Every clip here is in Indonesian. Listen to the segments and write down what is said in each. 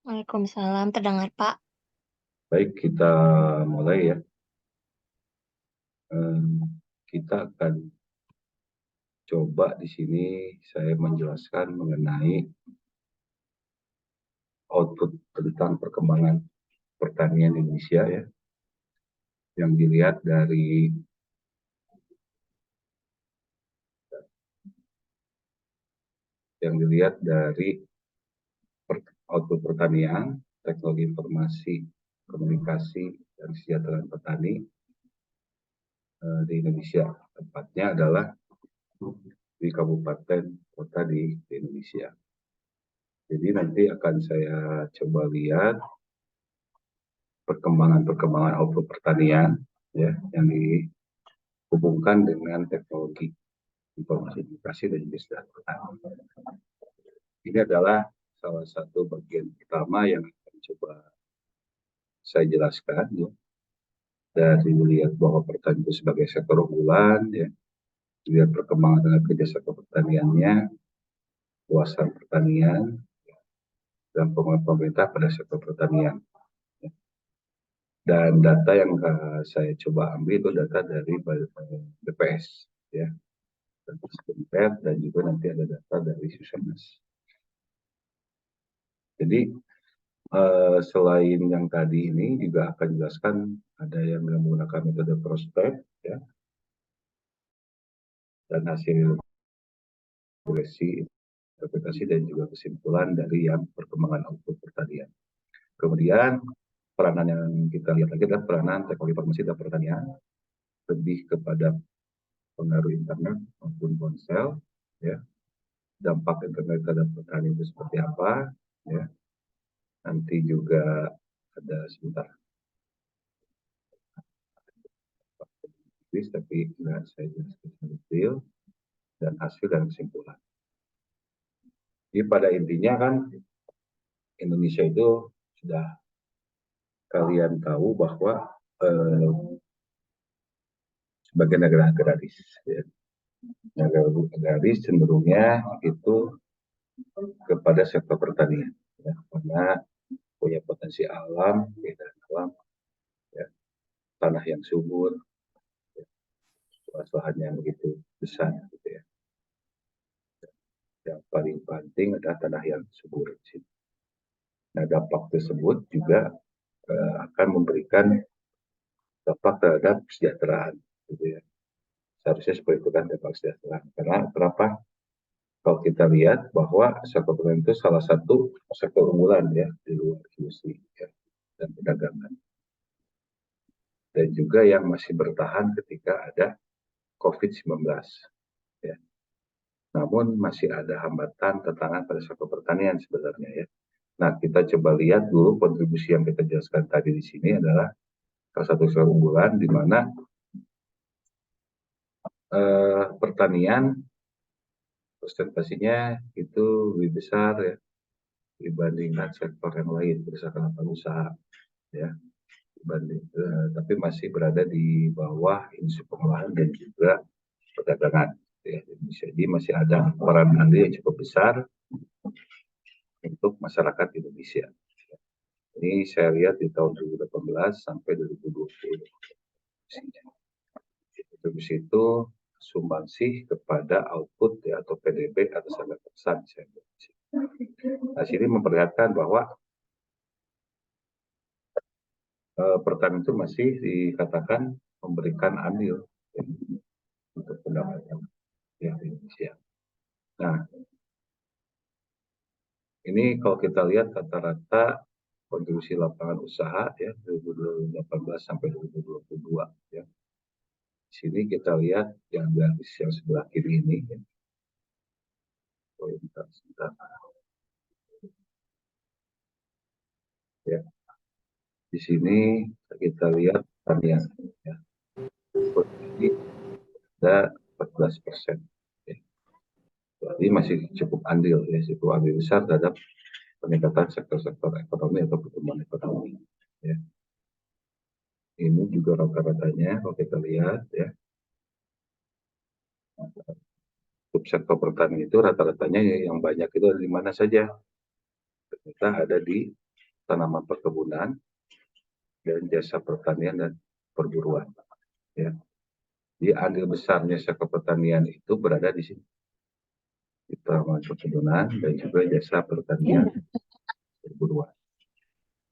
Waalaikumsalam, terdengar Pak. Baik, kita mulai ya. Kita akan coba di sini saya menjelaskan mengenai output tentang perkembangan pertanian Indonesia ya, yang dilihat dari output pertanian, teknologi informasi, komunikasi, dan kesejahteraan petani di Indonesia. Tepatnya adalah di kabupaten kota di Indonesia. Jadi nanti akan saya coba lihat perkembangan output pertanian ya yang dihubungkan dengan teknologi informasi komunikasi dan kesejahteraan. Ini adalah salah satu bagian pertama yang akan coba saya jelaskan ya. Dari melihat bahwa pertanian itu sebagai sektor unggulan ya, lihat perkembangan dengan kerja sektor pertaniannya, luasan pertanian, dan pengelolaan pemerintah pada sektor pertanian. Dan data yang saya coba ambil itu data dari BPS ya, dan juga nanti ada data dari Susanas. Jadi selain yang tadi ini juga akan jelaskan ada yang menggunakan metode prospek ya, dan hasil regresi, interpretasi dan juga kesimpulan dari yang perkembangan output pertanian. Kemudian peranan yang kita lihat lagi adalah peranan teknologi informasi dan pertanian lebih kepada pengaruh internet maupun ponsel ya, dampak internet terhadap petani itu seperti apa ya, nanti juga ada sebentar tapi nggak saya jelaskan detail dan hasil dan kesimpulan. Jadi pada intinya kan Indonesia itu sudah kalian tahu bahwa sebagai negara agraris ya. Negara agraris cenderungnya itu kepada sektor pertanian ya, karena punya potensi alam, keindahan alam ya, tanah yang subur, luas lahan yang begitu besar gitu ya. Yang paling penting adalah tanah yang subur. Nah, dampak tersebut juga akan memberikan dampak terhadap kesejahteraan gitu ya. Seharusnya seperti itu kan dampak kesejahteraan. Karena kenapa? Kalau kita lihat bahwa sektor pertanian itu salah satu sektor unggulan ya di luar industri ya, dan perdagangan. Dan juga yang masih bertahan ketika ada COVID-19 ya. Namun masih ada hambatan tantangan pada sektor pertanian sebenarnya ya. Nah, kita coba lihat dulu kontribusi yang kita jelaskan tadi di sini adalah salah satu sektor unggulan di mana pertanian presentasinya itu lebih besar ya dibandingkan sektor yang lain berdasarkan usaha ya, tapi masih berada di bawah industri pengolahan dan juga perdagangan ya. Jadi masih ada peran andil yang cukup besar untuk masyarakat Indonesia. Ini saya lihat di tahun 2018 sampai 2020. Kontribusi itu sumbangsih kepada output ya, atau PDB atau 9%. Nah, sini memperlihatkan bahwa pertanian itu masih dikatakan memberikan andil ya, untuk pendapatan ya, Indonesia. Nah, ini kalau kita lihat rata-rata kontribusi lapangan usaha ya 2018 sampai 2022 ya. Di sini kita lihat yang garis yang sebelah kiri ini ya. Sebentar. Ya. Di sini kita lihat pertanian ya. Ini ada 14%. Ya. Jadi masih cukup andil ya, cukup andil besar terhadap peningkatan sektor-sektor ekonomi atau pertumbuhan ekonomi. Ya. Ini juga rata-ratanya kalau kita lihat ya, subsektor pertanian itu rata-ratanya yang banyak itu ada di mana saja? Ternyata ada di tanaman perkebunan, dan jasa pertanian dan perburuan. Ya. Jadi andil besarnya sektor pertanian itu berada di sini, di tanaman perkebunan dan juga jasa pertanian perburuan.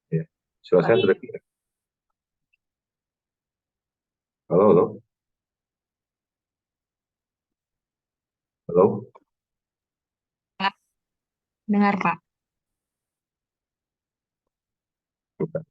Ya. Suara saya Baik. terdengar? Halo, halo, halo. Pak. Dengar, Pak. Bukan.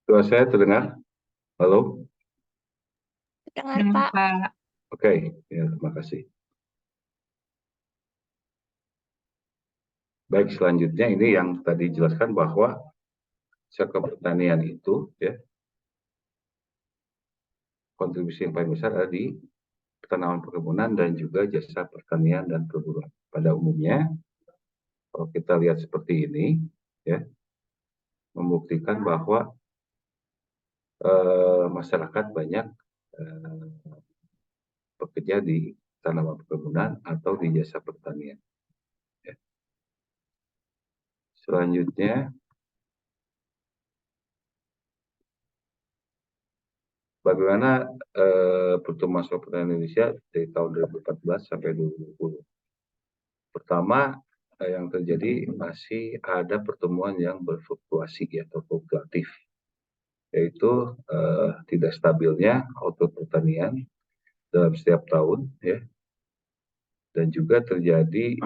Suara saya terdengar? Halo? Dengar, Dengan Pak. Pak. Oke, ya, terima kasih. Baik, selanjutnya ini yang tadi jelaskan bahwa sektor pertanian itu ya kontribusi yang paling besar ada di tanaman perkebunan dan juga jasa pertanian dan perburuan. Pada umumnya, kalau kita lihat seperti ini, ya, membuktikan bahwa masyarakat banyak bekerja di tanaman perkebunan atau di jasa pertanian. Ya. Selanjutnya, bagaimana pertumbuhan sektor pertanian Indonesia dari tahun 2014 sampai 2020? Pertama, yang terjadi masih ada pertumbuhan yang berfluktuasi atau fluktuatif, yaitu tidak stabilnya output pertanian dalam setiap tahun, ya, dan juga terjadi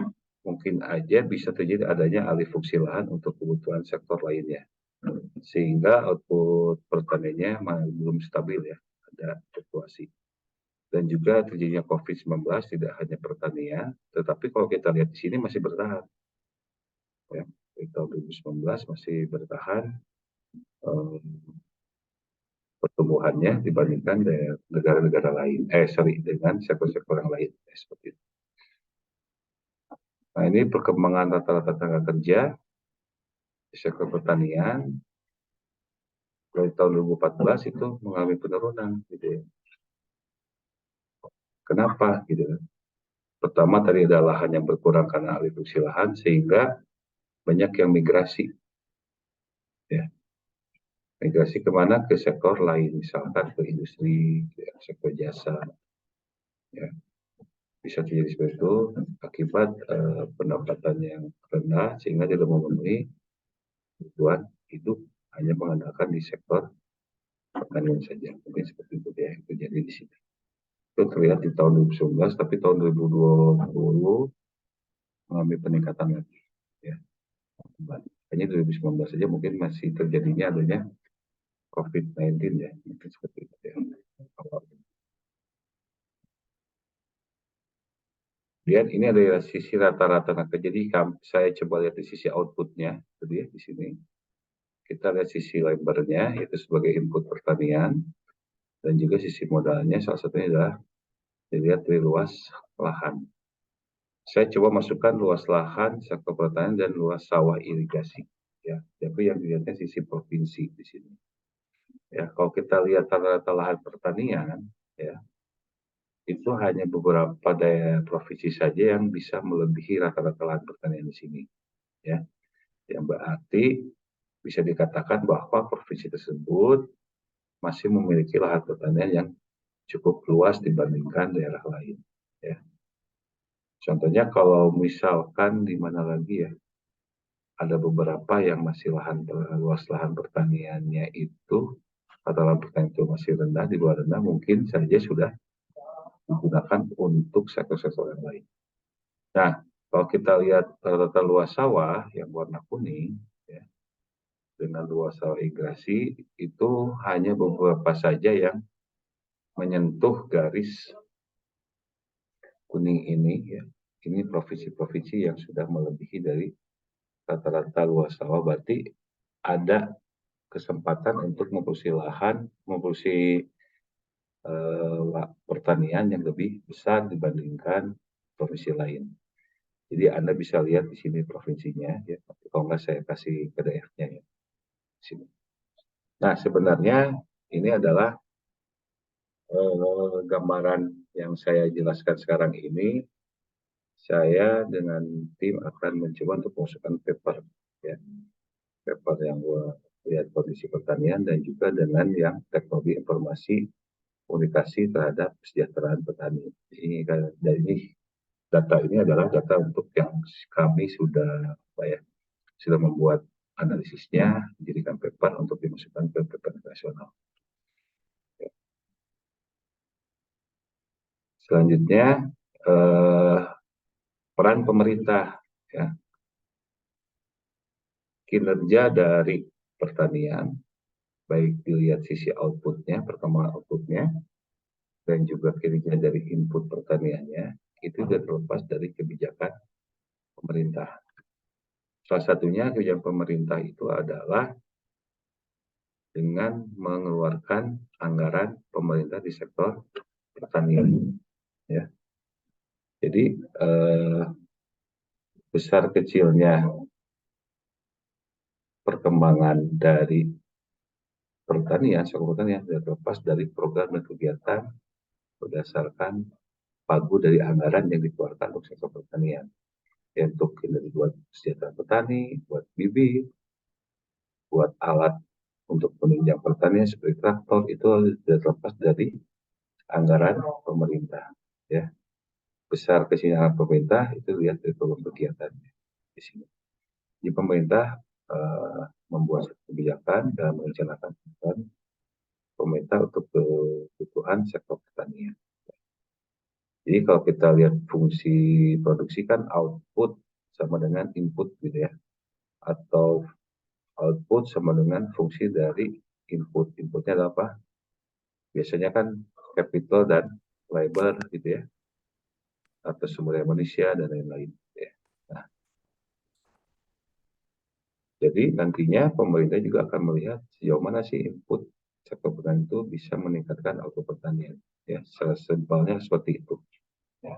mungkin aja bisa terjadi adanya alih fungsi lahan untuk kebutuhan sektor lainnya, sehingga output pertaniannya belum stabil ya, ada fluktuasi. Dan juga terjadinya COVID-19 tidak hanya pertanian, tetapi kalau kita lihat di sini masih bertahan. Ya, di tahun 2019 masih bertahan pertumbuhannya dibandingkan dengan negara-negara lain, dengan sektor-sektor yang lain, seperti itu. Nah, ini perkembangan rata-rata tenaga kerja di sektor pertanian dari tahun 2014 itu mengalami penurunan gitu ya. Kenapa gitu kan? Pertama tadi ada lahan yang berkurang karena alih fungsi lahan sehingga banyak yang migrasi ya. Migrasi kemana? Ke sektor lain, misalkan ke industri, ya, sektor jasa ya. Bisa terjadi seperti itu akibat pendapatan yang rendah sehingga tidak memenuhi kebutuhan hidup, hanya mengandalkan di sektor pertanian saja. Mungkin seperti itu ya yang terjadi di sini. Itu terlihat di tahun 2019, tapi tahun 2020 mengalami peningkatan lagi ya. Hanya 2019 saja mungkin masih terjadinya adanya COVID-19 ya, mungkin seperti itu ya. Kemudian ini ada sisi rata-rata. Jadi saya coba lihat di sisi outputnya, tadi ya di sini. Kita lihat sisi labornya, yaitu sebagai input pertanian, dan juga sisi modalnya. Salah satunya adalah dilihat dari luas lahan. Saya coba masukkan luas lahan sektor pertanian dan luas sawah irigasi. Ya, tapi yang dilihatnya sisi provinsi di sini. Ya, kalau kita lihat rata-rata lahan pertanian, ya, itu hanya beberapa daerah provinsi saja yang bisa melebihi rata-rata lahan pertanian di sini. Ya, yang berarti bisa dikatakan bahwa provinsi tersebut masih memiliki lahan pertanian yang cukup luas dibandingkan daerah lain. Ya. Contohnya kalau misalkan di mana lagi ya, ada beberapa yang masih luas lahan pertaniannya itu atau lahan pertanian itu masih rendah, di luar rendah mungkin saja sudah digunakan untuk sektor-sektor yang lain. Nah, kalau kita lihat rata-rata luas sawah yang warna kuning, ya, dengan luas sawah irigasi itu hanya beberapa saja yang menyentuh garis kuning ini, ya. Ini provinsi-provinsi yang sudah melebihi dari rata-rata luas sawah, berarti ada kesempatan untuk memproduksi lahan, memproduksi pertanian yang lebih besar dibandingkan provinsi lain. Jadi Anda bisa lihat di sini provinsinya, ya. Kalau nggak saya kasih PDF-nya ya. Di sini. Nah sebenarnya ini adalah gambaran yang saya jelaskan sekarang ini. Saya dengan tim akan mencoba untuk memasukkan paper, ya. Paper yang lihat kondisi pertanian dan juga dengan yang teknologi informasi komunikasi terhadap kesejahteraan petani. Ini dari data ini adalah data untuk yang kami sudah sudah membuat analisisnya, menjadikan paper untuk dimasukkan ke paper nasional. Selanjutnya peran pemerintah, ya. Kinerja dari pertanian, baik dilihat sisi outputnya, perkembangan outputnya, dan juga kinerja dari input pertaniannya, itu tidak terlepas dari kebijakan pemerintah. Salah satunya kebijakan pemerintah itu adalah dengan mengeluarkan anggaran pemerintah di sektor pertanian. Ya. Jadi besar kecilnya perkembangan dari pertanian, sektor pertanian tidak terlepas dari program dan kegiatan berdasarkan pagu dari anggaran yang dikeluarkan untuk sektor pertanian. Ya, untuk buat kesejahteraan petani, buat bibit, buat alat untuk penunjang pertanian seperti traktor, itu tidak terlepas dari anggaran pemerintah. Ya. Besar kecilnya pemerintah itu lihat dari program kegiatan di sini. Jadi pemerintah membuat kebijakan dan merencanakan pemerintah untuk kebutuhan sektor pertanian. Jadi kalau kita lihat fungsi produksi kan output sama dengan input gitu ya, atau output sama dengan fungsi dari input. Inputnya adalah apa? Biasanya kan capital dan labor gitu ya, atau sumber daya manusia dan lain-lain. Ya. Nah, jadi nantinya pemerintah juga akan melihat sejauh mana sih input sektor pertanian itu bisa meningkatkan output pertanian. Ya, sesimpelnya seperti itu. Ya.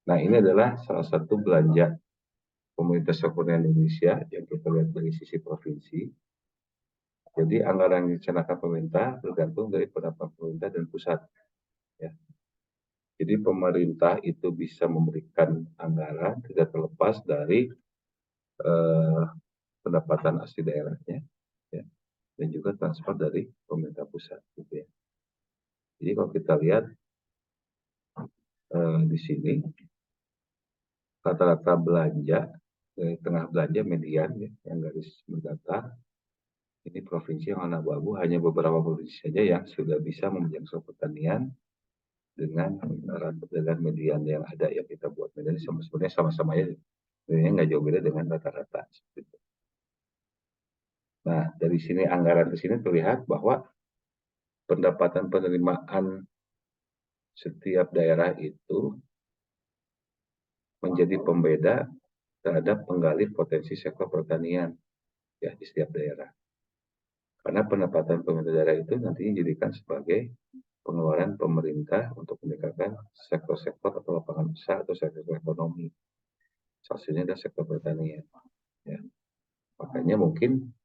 Nah, ini adalah salah satu belanja Komunitas Sekunder Indonesia yang kita lihat dari sisi provinsi. Jadi anggaran yang dicanangkan pemerintah bergantung dari pendapat pemerintah dan pusat. Ya. Jadi pemerintah itu bisa memberikan anggaran tidak terlepas dari pendapatan asli daerahnya, ya, dan juga transfer dari pemerintah pusat. Gitu ya. Jadi kalau kita lihat di sini rata-rata belanja tengah belanja median ya, yang garis berdatar ini provinsi yang warna abu-abu, hanya beberapa provinsi saja yang sudah bisa menjangkau pertanian dengan median yang ada yang kita buat. Median sebenarnya sama-sama ya, mediannya nggak jauh beda dengan rata-rata. Nah, dari sini anggaran ke sini terlihat bahwa pendapatan penerimaan setiap daerah itu menjadi pembeda terhadap penggalih potensi sektor pertanian ya di setiap daerah. Karena pendapatan pemerintah daerah itu nantinya dijadikan sebagai pengeluaran pemerintah untuk meningkatkan sektor-sektor atau lapangan usaha atau sektor ekonomi. Salah satunya adalah sektor pertanian. Ya. Makanya mungkin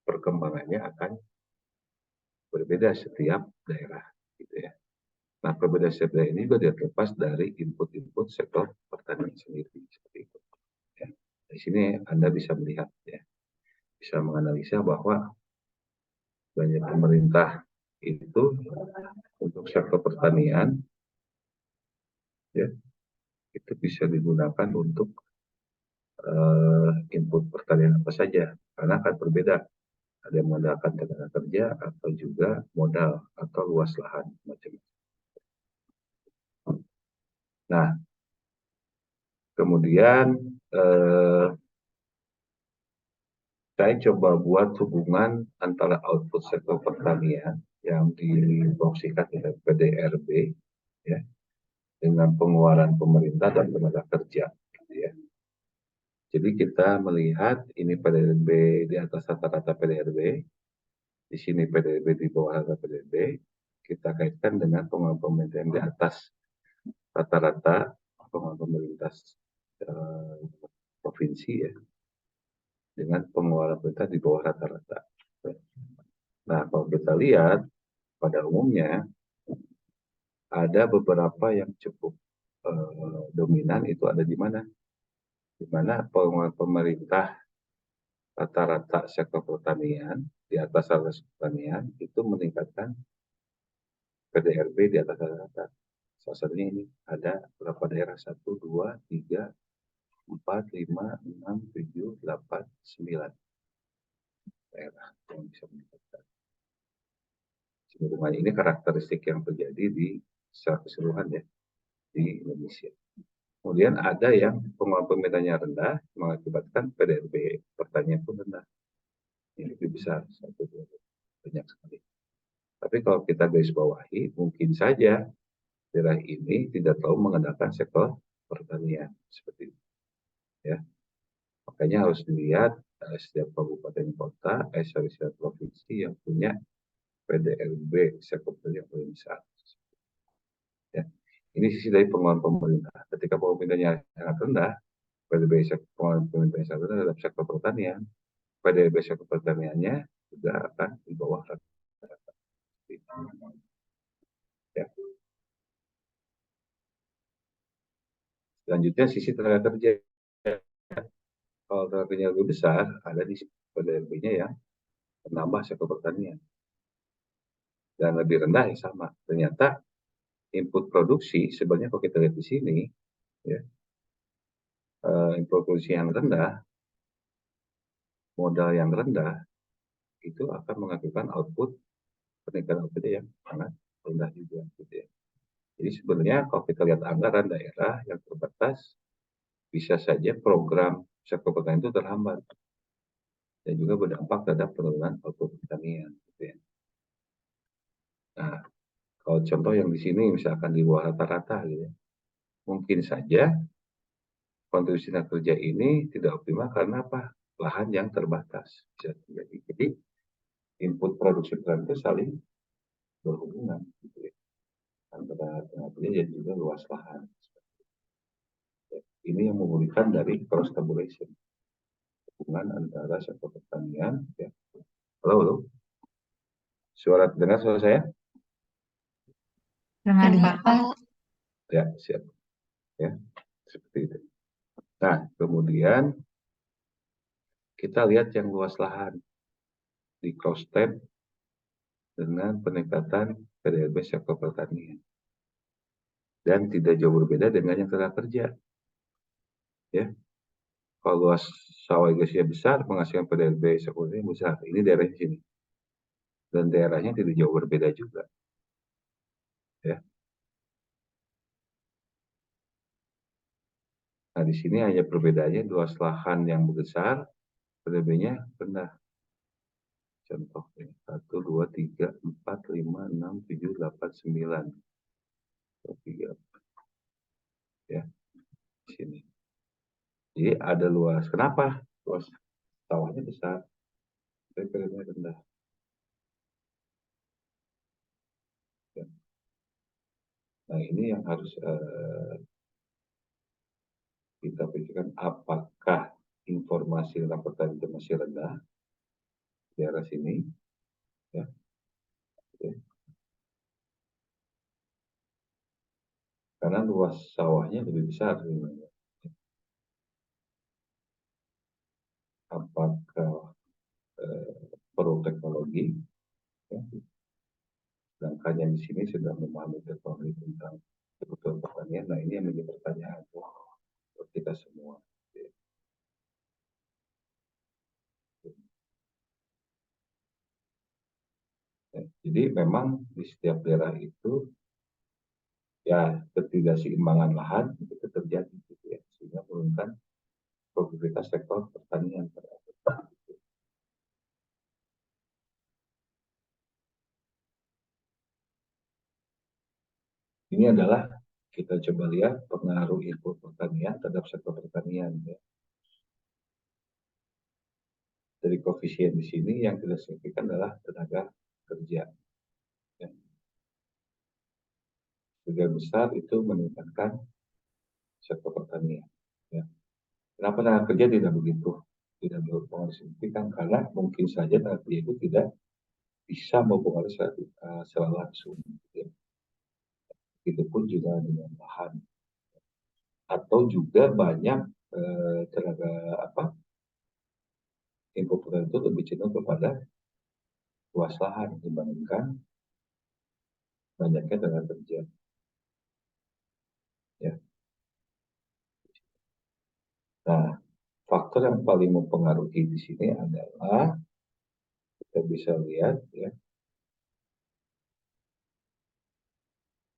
perkembangannya akan berbeda setiap daerah, gitu ya. Nah, perbedaan setiap daerah ini juga tidak terlepas dari input-input sektor pertanian sendiri, seperti itu. Ya. Di sini Anda bisa melihat, ya, bisa menganalisa bahwa banyak pemerintah itu untuk sektor pertanian, ya, itu bisa digunakan untuk input pertanian apa saja, karena akan berbeda. Ada yang mengandalkan tenaga kerja atau juga modal atau luas lahan macam-macam. Nah, kemudian saya coba buat hubungan antara output sektor pertanian yang diproyeksikan oleh PDRB ya, dengan pengeluaran pemerintah dan tenaga kerja. Gitu ya. Jadi kita melihat ini PDRB di atas rata-rata PDRB, di sini PDRB di bawah rata PDRB, kita kaitkan dengan pengeluaran pemerintah yang di atas rata-rata pengeluaran pemerintah provinsi ya, dengan pengeluaran pemerintah di bawah rata-rata. Nah, kalau kita lihat pada umumnya ada beberapa yang cukup dominan itu ada di mana? Di mana pengeluaran pemerintah rata-rata sektor pertanian di atas rata pertanian itu meningkatkan PDRB di atas rata-rata. Salah satunya ini ada berapa daerah? 1, 2, 3, 4, 5, 6, 7, 8, 9 daerah yang bisa meningkatkan. Sebenarnya ini karakteristik yang terjadi di secara keseluruhan ya di Indonesia. Kemudian ada yang pengeluaran pemerintahnya rendah mengakibatkan PDRB pertanian pun rendah. Ini lebih besar, banyak sekali. Tapi kalau kita garis bawahi, mungkin saja daerah ini tidak terlalu mengandalkan sektor pertanian seperti itu. Ya, makanya harus dilihat setiap kabupaten kota, setiap provinsi yang punya PDRB sektor pertanian paling besar. Ya. Ini sisi dari pengeluaran pemerintah. Ketika pemerintahnya sangat rendah, PDB pengeluaran pemerintah sangat rendah terhadap sektor pertanian, PDB sektor pertaniannya juga akan di bawah rata-rata. Ya. Selanjutnya sisi tenaga kerja. Kalau tenaga kerja lebih besar, ada di PDB-nya yang menambah sektor pertanian. Dan lebih rendah ya sama. Ternyata input produksi sebenarnya kalau kita lihat di sini, ya, input produksi yang rendah, modal yang rendah, itu akan mengakibatkan output peningkatan output yang sangat rendah juga. Gitu ya. Jadi sebenarnya kalau kita lihat anggaran daerah yang terbatas, bisa saja program sektor pertanian itu terhambat dan juga berdampak terhadap penurunan output pertanian. Gitu ya. Nah, kalau contoh yang di sini misalkan di bawah rata-rata, gitu ya, mungkin saja kontribusi tenaga kerja ini tidak optimal karena apa? Lahan yang terbatas bisa terjadi. Jadi input produksi pertanian itu saling berhubungan, gitu ya, antara tenaga kerja dan juga luas lahan. Ini yang memulihkan dari cross tabulation, hubungan antara sektor pertanian. Ya. Halo, halo. Dengar suara saya? Dengar, Dengar, Pak. Pak. Ya, siap. Ya, seperti itu. Nah, kemudian kita lihat yang luas lahan di cross tab dengan peningkatan PDRB sektor pertanian. Dan tidak jauh berbeda dengan yang tenaga kerja. Ya, kalau luas sawah irigasinya besar, penghasilan PDRB sektor pertanian besar. Ini daerah sini. Dan daerahnya tidak jauh berbeda juga. Ya. Nah, di sini hanya perbedaannya luas lahan yang besar, PDB-nya rendah. Contohnya 1, 2, 3, 4, 5, 6, 7, 8, 9. 3, ya, di sini. Jadi ada luas. Kenapa? Luas sawahnya besar, tapi PDB-nya rendah. Ya. Nah, ini yang harus kita pikirkan, apakah informasi tentang petani itu masih rendah di daerah sini, ya. Ya. Karena luas sawahnya lebih besar sebenarnya. Apakah perlu teknologi, ya. Sedangkan yang di sini sudah memahami teknologi tentang kebutuhan pertanian. Nah, ini yang menjadi pertanyaan untuk kita semua. Ya, jadi memang di setiap daerah itu ya ketidakseimbangan lahan itu terjadi, gitu ya, sehingga menurunkan produktivitas sektor pertanian. Ini adalah kita coba lihat pengaruh input pertanian terhadap sektor pertanian. Ya. Dari koefisien di sini yang tidak signifikan adalah tenaga kerja. Ya. Sebagian besar itu meningkatkan sektor pertanian. Ya. Kenapa tenaga kerja tidak begitu? Tidak berpengaruh signifikan karena mungkin saja tenaga kerja itu tidak bisa mempengaruhi secara langsung. Ya. Begitupun juga dengan lahan. Atau juga banyak tenaga input pertanian itu lebih cenderung kepada luas lahan dibandingkan banyaknya tenaga kerja. Ya. Nah, faktor yang paling mempengaruhi di sini adalah kita bisa lihat, ya,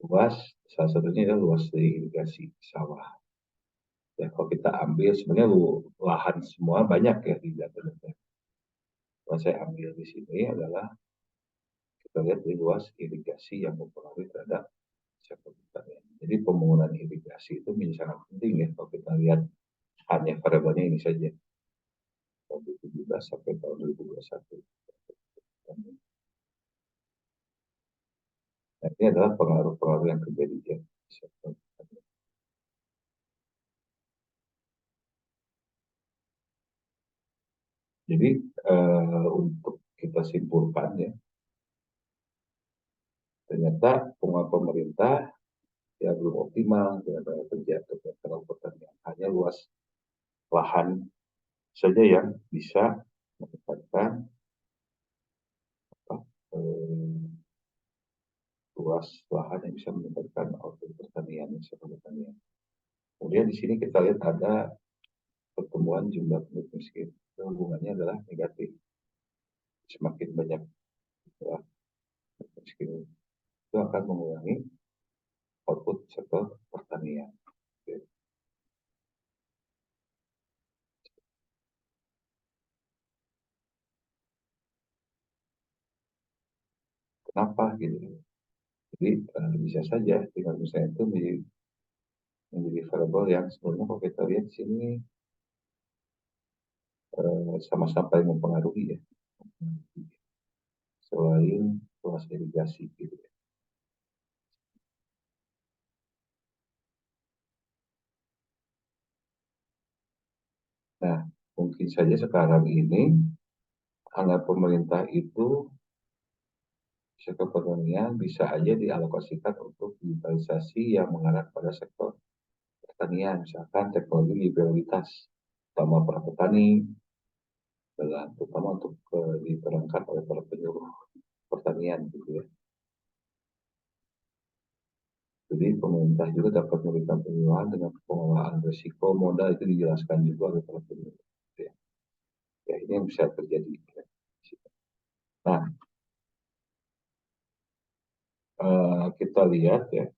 luas, salah satunya adalah luas dari irigasi sawah. Ya, kalau kita ambil sebenarnya lahan semua banyak ya di data-data. Kalau saya ambil di sini adalah kita lihat di luas irigasi yang mempengaruhi terhadap sektor pertanian. Jadi pembangunan irigasi itu menjadi sangat penting ya kalau kita lihat hanya variabelnya ini saja. Tahun 2017 sampai tahun 2021. Nah, ini adalah pengaruh-pengaruh yang terjadi di sektor pertanian. Jadi untuk kita simpulkan ya, ternyata pengelolaan pemerintah ya belum optimal dalam kerja atau pertanian. Hanya luas lahan saja yang bisa meningkatkan luas lahan yang bisa meningkatkan output pertanian, sektor pertanian. Kemudian di sini kita lihat ada pertumbuhan jumlah penduduk miskin. Hubungannya adalah negatif. Semakin banyak jumlah penduduk miskin itu akan mengurangi output sektor pertanian. Kenapa gitu? Jadi bisa saja tinggal misalnya itu menjadi variabel yang sebenarnya kalau kita lihat di sini sama-sama paling mempengaruhi ya. Selain luas irigasi gitu ya. Nah, mungkin saja sekarang ini anggaran pemerintah itu sektor pertanian bisa aja dialokasikan untuk digitalisasi yang mengarah pada sektor pertanian, misalkan teknologi prioritas, utama para petani, terutama untuk diterangkan oleh para penyuluh pertanian gitu ya. Jadi pemerintah juga dapat memberikan penyuluhan dengan pengelolaan risiko modal itu dijelaskan juga oleh para penyuluh. Ya, ya ini yang bisa terjadi. Ya. Nah, kita lihat ya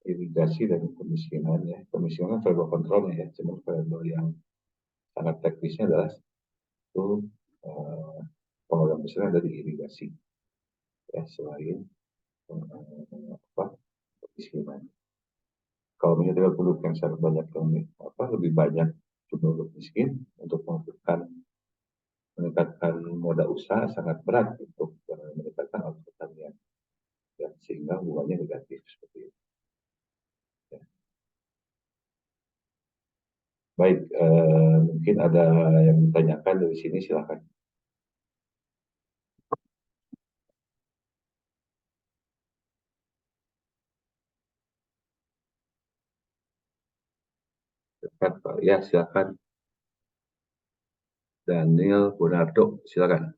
irigasi dan kemiskinan ya. Kemiskinan variabel kontrolnya ya, cuma variabel yang sangat teknisnya adalah itu pengelolaan besar dari irigasi ya selain apa kemiskinan. Kalau menyediakan penduduk yang sangat banyak lebih banyak jumlah penduduk miskin untuk meningkatkan modal usaha sangat berat untuk meningkatkan output pertanian ya, sehingga hubungannya negatif seperti itu. Ya. Baik, mungkin ada yang ditanyakan dari sini silakan. Silakan, Pak. Ya, silakan. Daniel Bonardo, silakan.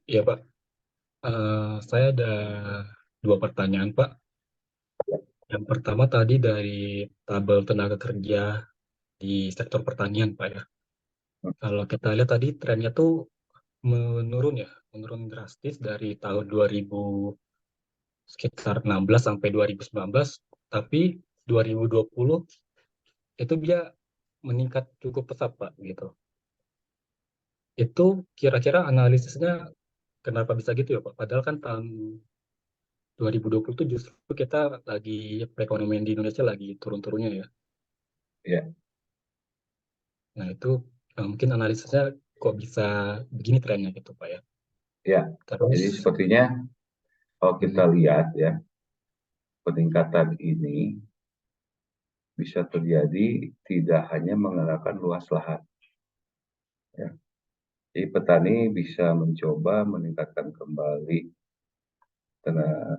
Iya Pak, saya ada dua pertanyaan Pak. Yang pertama tadi dari tabel tenaga kerja di sektor pertanian Pak ya. Kalau kita lihat tadi trennya tuh menurun ya, menurun drastis dari tahun 2000 sekitar 16 sampai 2019, tapi 2020 itu dia meningkat cukup pesat Pak gitu. Itu kira-kira analisisnya kenapa bisa gitu ya Pak? Padahal kan tahun 2020 itu justru kita lagi perekonomian di Indonesia lagi turun-turunnya ya. Ya, Nah itu mungkin analisisnya kok bisa begini trennya gitu Pak ya. ya. Jadi Terus sepertinya kalau kita mm, lihat ya peningkatan ini bisa terjadi tidak hanya mengerahkan luas lahan. Ya. Jadi petani bisa mencoba meningkatkan kembali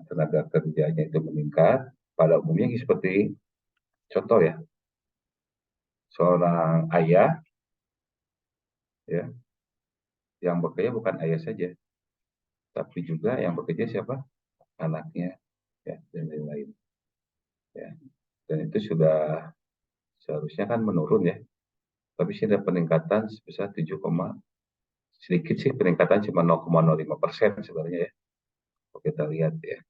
tenaga kerjanya itu meningkat. Pada umumnya seperti contoh ya, seorang ayah ya yang bekerja bukan ayah saja, tapi juga yang bekerja siapa? Anaknya ya dan lain-lain. Ya. Dan itu sudah seharusnya kan menurun ya, tapi sih ada peningkatan sebesar 7, sedikit sih peningkatan cuma 0,05% sebenarnya ya. Kalau kita lihat ya,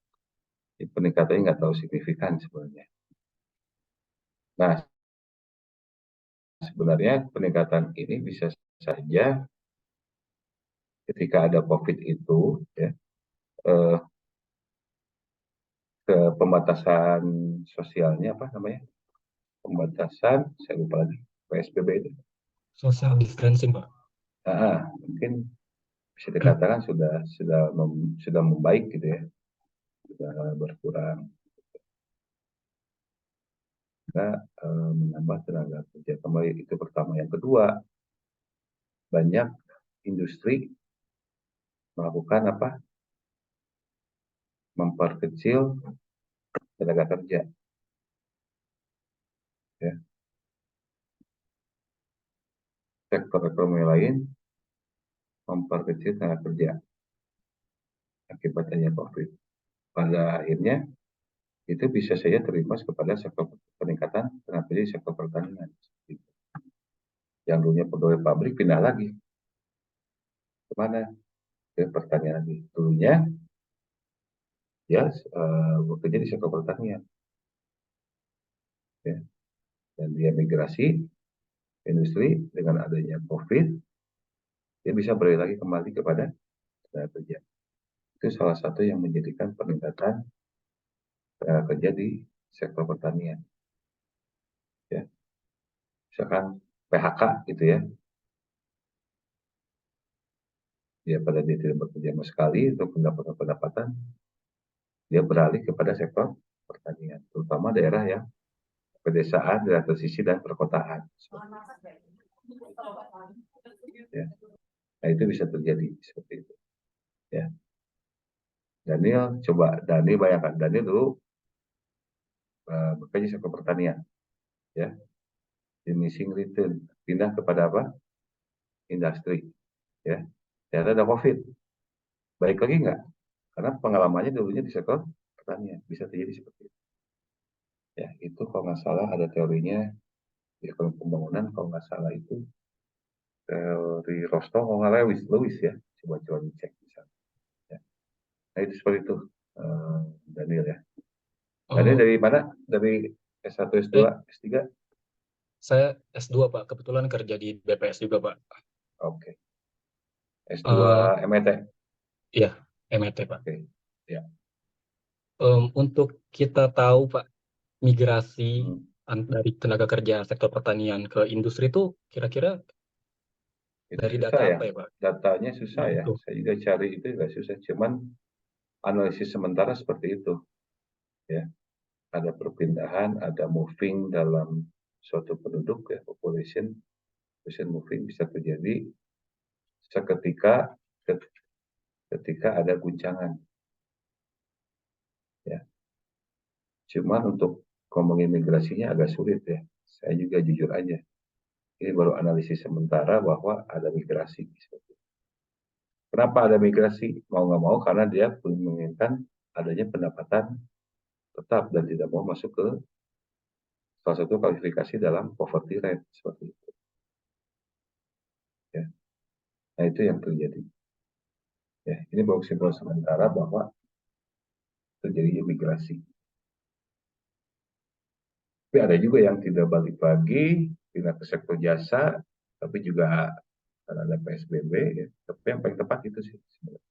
peningkatannya nggak terlalu signifikan sebenarnya. Nah, sebenarnya peningkatan ini bisa saja ketika ada COVID itu ya eh, ke pembatasan sosialnya apa namanya? Pembatasan saya lupa lagi PSBB itu. social distancing Pak. Mungkin bisa dikatakan sudah membaik gitu ya, sudah berkurang. Kita menambah tenaga kerja kembali itu pertama. Yang kedua, banyak industri melakukan apa? Memperkecil tenaga kerja. Ya. Sektor ekonomi lain memperkecil tenaga kerja akibatnya COVID. Pada akhirnya itu bisa saja terimbas kepada sektor peningkatan tenaga kerja di sektor pertanian. Yang dulunya pegawai pabrik pindah lagi kemana? Ke pertanian lagi. Dulunya ya bekerja di sektor pertanian. Ya. Dan dia migrasi industri dengan adanya COVID, dia bisa balik lagi kembali kepada tenaga kerja. Itu salah satu yang menjadikan peningkatan tenaga kerja di sektor pertanian. Ya. Misalkan PHK gitu ya, dia pada dia tidak bekerja sama sekali untuk mendapatkan pendapatan, dia beralih kepada sektor pertanian, terutama daerah yang pedesaan, daerah tersisih, dan perkotaan. Ya. Nah, itu bisa terjadi seperti itu. Ya. Daniel bayangkan, Daniel dulu bekerja sektor pertanian, ya, finishing return, pindah kepada apa? Industri, ya. Ternyata ada COVID, baik lagi nggak? Karena pengalamannya dulunya di sektor pertanian, bisa terjadi seperti itu. Ya, itu kalau nggak salah ada teorinya di ekonomi pembangunan, kalau nggak salah itu teori Rostow, kalau nggak Lewis, Lewis ya, coba dicek di sana. Ya. Nah, itu seperti itu, Daniel ya. Daniel Oh, dari mana? Dari S1, S2, eh, S3? saya S2 Pak, kebetulan kerja di BPS juga Pak. Oke. S2 Eh, MET. iya, MET Pak. Oke. Ya. Untuk kita tahu Pak, migrasi Hmm. dari tenaga kerja sektor pertanian ke industri itu kira-kira Itu dari susah data ya. apa ya Pak? Datanya susah ya. Itu. Saya juga cari itu juga susah. Cuman analisis sementara seperti itu. Ya. Ada perpindahan, ada moving dalam suatu penduduk ya, population moving bisa terjadi seketika ketika ada guncangan. Ya. Cuman untuk ngomongin migrasinya agak sulit ya. Saya juga jujur aja. Ini baru analisis sementara bahwa ada migrasi. Kenapa ada migrasi? Mau nggak mau karena dia menginginkan adanya pendapatan tetap dan tidak mau masuk ke salah satu kualifikasi dalam poverty rate seperti itu. Ya. Nah, itu yang terjadi. Ya, ini baru kesimpulan sementara bahwa terjadinya migrasi. Tapi ada juga yang tidak balik lagi, pindah ke sektor jasa, tapi juga karena ada PSBB, ya. Tapi yang paling tepat itu sih sebenarnya.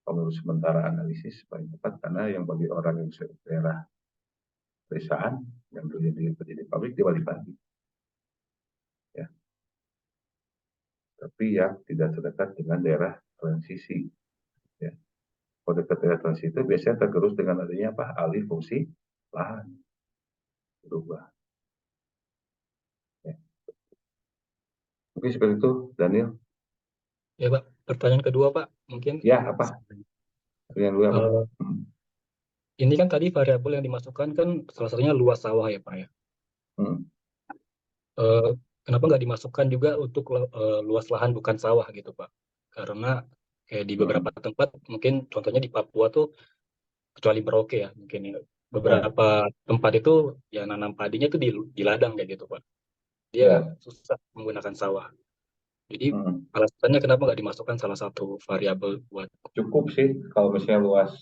Kalau menurut sementara analisis paling tepat karena yang bagi orang yang daerah pedesaan yang dulu kerja di pabrik dia balik lagi. Ya. Tapi yang tidak terdekat dengan daerah transisi. Ya. Kalau dekat daerah transisi itu biasanya tergerus dengan adanya apa? Alih fungsi lahan berubah. Ya. Mungkin seperti itu, Daniel. Ya Pak, pertanyaan kedua Pak, mungkin Ya, apa? Yang dulu apa? eh, ini kan tadi variabel yang dimasukkan kan salah satunya luas sawah ya Pak ya. Hmm. Eh, Kenapa nggak dimasukkan juga untuk luas lahan bukan sawah gitu Pak? Karena kayak di beberapa Hmm. tempat, mungkin contohnya di Papua tuh, kecuali Merauke ya, mungkin ya, Ya, beberapa tempat itu ya nanam padinya tuh di ladang kayak gitu Pak. Dia ya. susah menggunakan sawah. Jadi Hmm. alasannya kenapa nggak dimasukkan salah satu variabel buat. Cukup sih kalau misalnya luas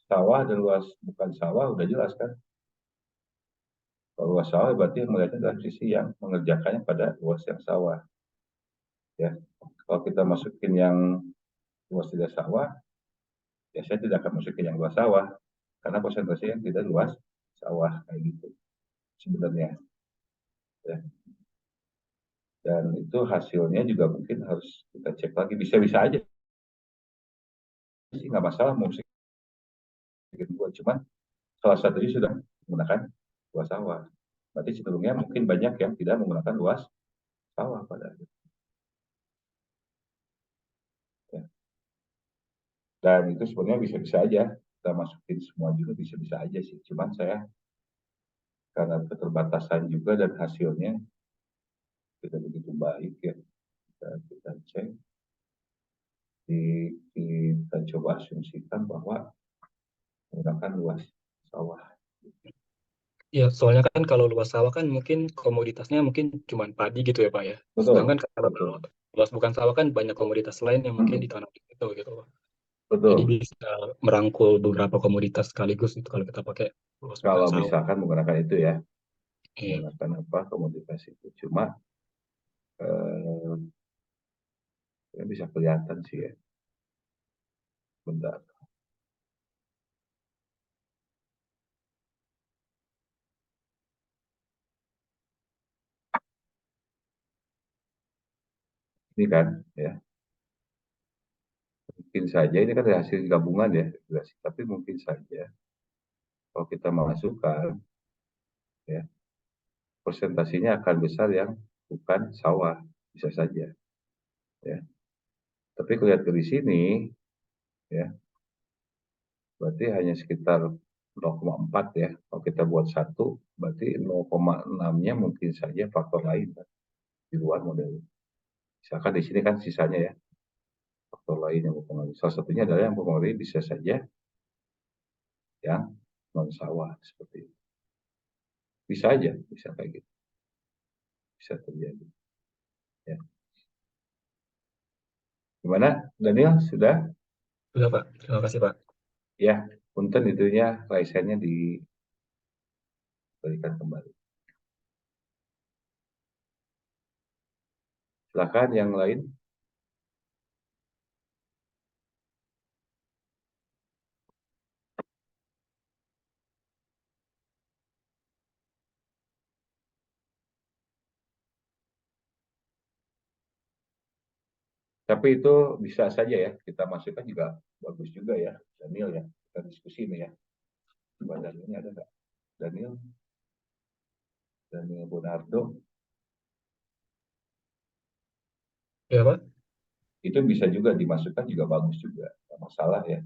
sawah dan luas bukan sawah udah jelas kan. Kalau luas sawah berarti melihatnya dari sisi yang mengerjakannya pada luas yang sawah. Ya, kalau kita masukin yang luas tidak sawah, ya saya tidak akan masukin yang luas sawah karena konsentrasi yang tidak luas sawah kayak gitu sebenarnya. Ya. Dan itu hasilnya juga mungkin harus kita cek lagi. Bisa-bisa aja sih nggak masalah mau bikin dua, cuman salah satunya sudah menggunakan luas sawah. Berarti cenderungnya mungkin banyak yang tidak menggunakan luas sawah pada akhirnya. Ya. Dan itu sebenarnya bisa-bisa aja kita masukin semua juga bisa-bisa aja sih. Cuman saya karena keterbatasan juga dan hasilnya tidak begitu baik ya kita cek kita coba asumsikan bahwa menggunakan luas sawah. Ya, soalnya kan kalau luas sawah kan mungkin komoditasnya mungkin cuma padi gitu ya Pak ya. Sedangkan Betul, kalau betul. luas bukan sawah kan banyak komoditas lain yang mungkin Hmm, ditanam di situ gitu. Jadi betul. bisa merangkul beberapa komoditas sekaligus itu kalau kita pakai luas bukan Kalau sawah. misalkan menggunakan itu ya, Iya. menggunakan apa komoditas itu. Cuma eh, ya bisa kelihatan sih ya. Bentar. Ini kan ya, mungkin saja ini kan hasil gabungan ya, tapi mungkin saja kalau kita masukkan ya persentasinya akan besar yang bukan sawah, bisa saja. Ya. Tapi kalau lihat dari sini, ya, berarti hanya sekitar 0,4 ya. Kalau kita buat satu, berarti 0,6-nya mungkin saja faktor lain kan, di luar model. Misalkan di sini kan sisanya ya, faktor lain yang mempengaruhi. Salah satunya adalah yang mempengaruhi bisa saja yang non sawah seperti itu. Bisa aja, bisa kayak gitu, bisa terjadi. Ya. Gimana, Daniel? Sudah? Sudah, Pak. Terima kasih, Pak. Ya, punten itunya, lisennya diberikan kembali. Silakan yang lain. Tapi itu bisa saja ya, kita masukkan juga bagus juga ya, Daniel ya. Kita diskusi nih ya. Coba Danielnya ada nggak? Daniel, Daniel Bonardo, Ya, Pak. itu bisa juga dimasukkan juga bagus juga. Nggak masalah ya.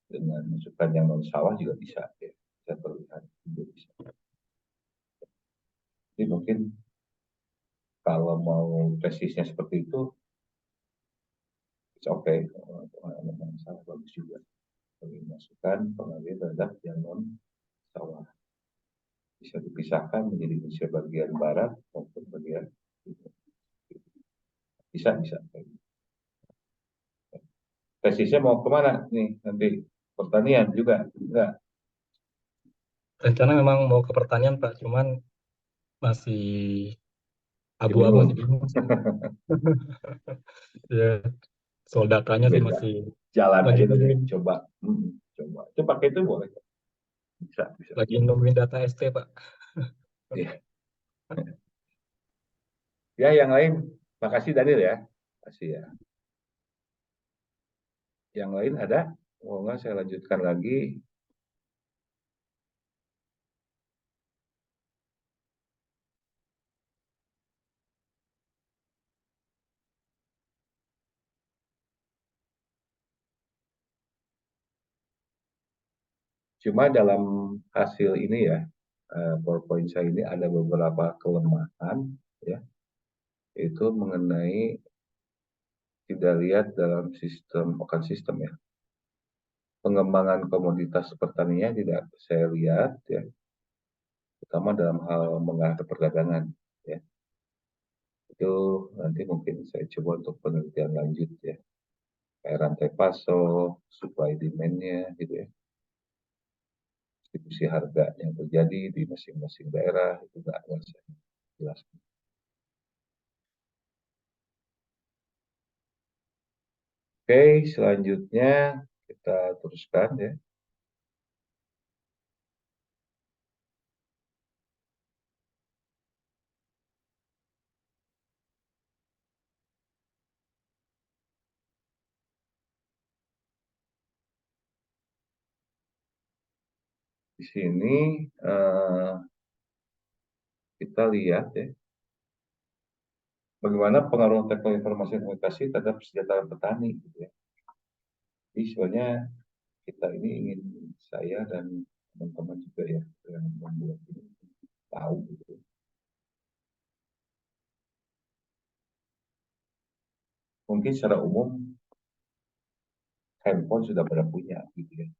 Dengan masukan yang non sawah juga bisa ya. Bisa terlihat juga bisa. Jadi mungkin kalau mau presisnya seperti itu, it's okay. Kalau masalah bagus juga. Kalau masukan pengambil terhadap yang non sawah. Bisa dipisahkan menjadi Indonesia bagian barat maupun bagian timur. Bisa. Tesisnya mau kemana nih nanti? Pertanian juga? Enggak. Rencana memang mau ke pertanian, Pak. Cuman masih abu-abu Bingung. nih. Bingung sih. Ya, soal datanya sih Beda. masih Jalan lagi aja dulu. nungguin, Coba. Coba. Itu pakai itu boleh. Bisa. lagi nungguin data ST, Pak. Iya. Ya, yang lain. Makasih Daniel ya. Makasih ya. Yang lain ada? Mau nggak saya lanjutkan lagi? Cuma dalam hasil ini ya, PowerPoint saya ini ada beberapa kelemahan ya, itu mengenai tidak lihat dalam sistem, bukan sistem ya, pengembangan komoditas pertanian tidak saya lihat ya, terutama dalam hal mengarah perdagangan ya. Itu nanti mungkin saya coba untuk penelitian lanjut ya. Kayak rantai pasok, supply demand-nya gitu ya. Distribusi harga yang terjadi di masing-masing daerah itu nggak saya jelaskan. Oke, selanjutnya kita teruskan ya. Di sini kita lihat ya, bagaimana pengaruh teknologi informasi dan komunikasi terhadap kesejahteraan petani gitu ya. Jadi sebenarnya kita ini ingin, saya dan teman-teman juga ya yang membuat ini tahu gitu. Mungkin secara umum handphone sudah pada punya gitu ya.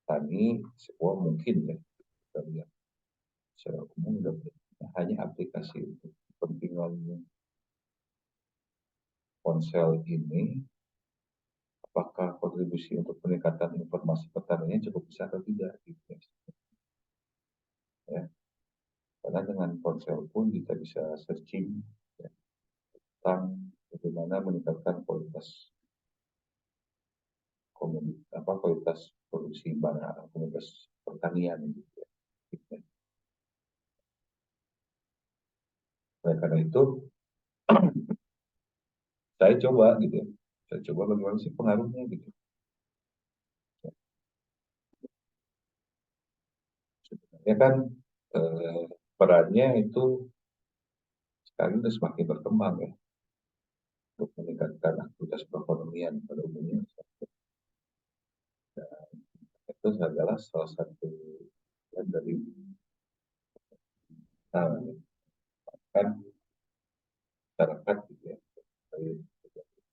Tani semua mungkin ya kita lihat secara umum sudah punya. Hanya aplikasi untuk kepentingan ponsel ini, apakah kontribusi untuk peningkatan informasi pertanian cukup besar atau tidak gitu ya. Karena dengan ponsel pun kita bisa searching ya, tentang bagaimana meningkatkan kualitas komoditas, kualitas produksi barang, kualitas pertanian gitu ya. Oleh karena itu saya coba gitu ya. Saya coba bagaimana sih pengaruhnya gitu. Ya kan perannya itu sekarang itu semakin berkembang ya untuk meningkatkan aktivitas perekonomian pada umumnya. Itu adalah salah satu dari kan masyarakat gitu ya dari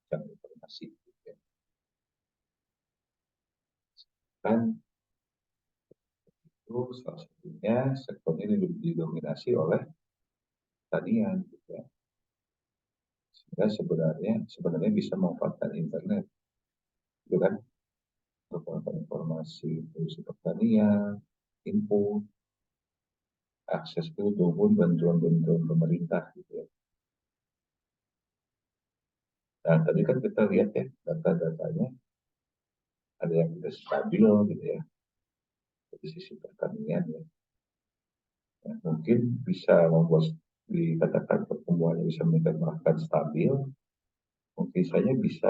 bidang informasi gitu ya. Kan itu salah satunya sektor ini didominasi oleh pertanian gitu ya. Sehingga sebenarnya bisa memanfaatkan internet gitu kan untuk melakukan informasi produksi pertanian, input, akses itu maupun bantuan-bantuan pemerintah gitu ya. Nah, tadi kan kita lihat ya data-datanya ada yang tidak stabil gitu ya dari sisi pertanian ya. Ya, mungkin bisa membuat dikatakan pertumbuhannya bisa meningkat bahkan stabil. Mungkin saja bisa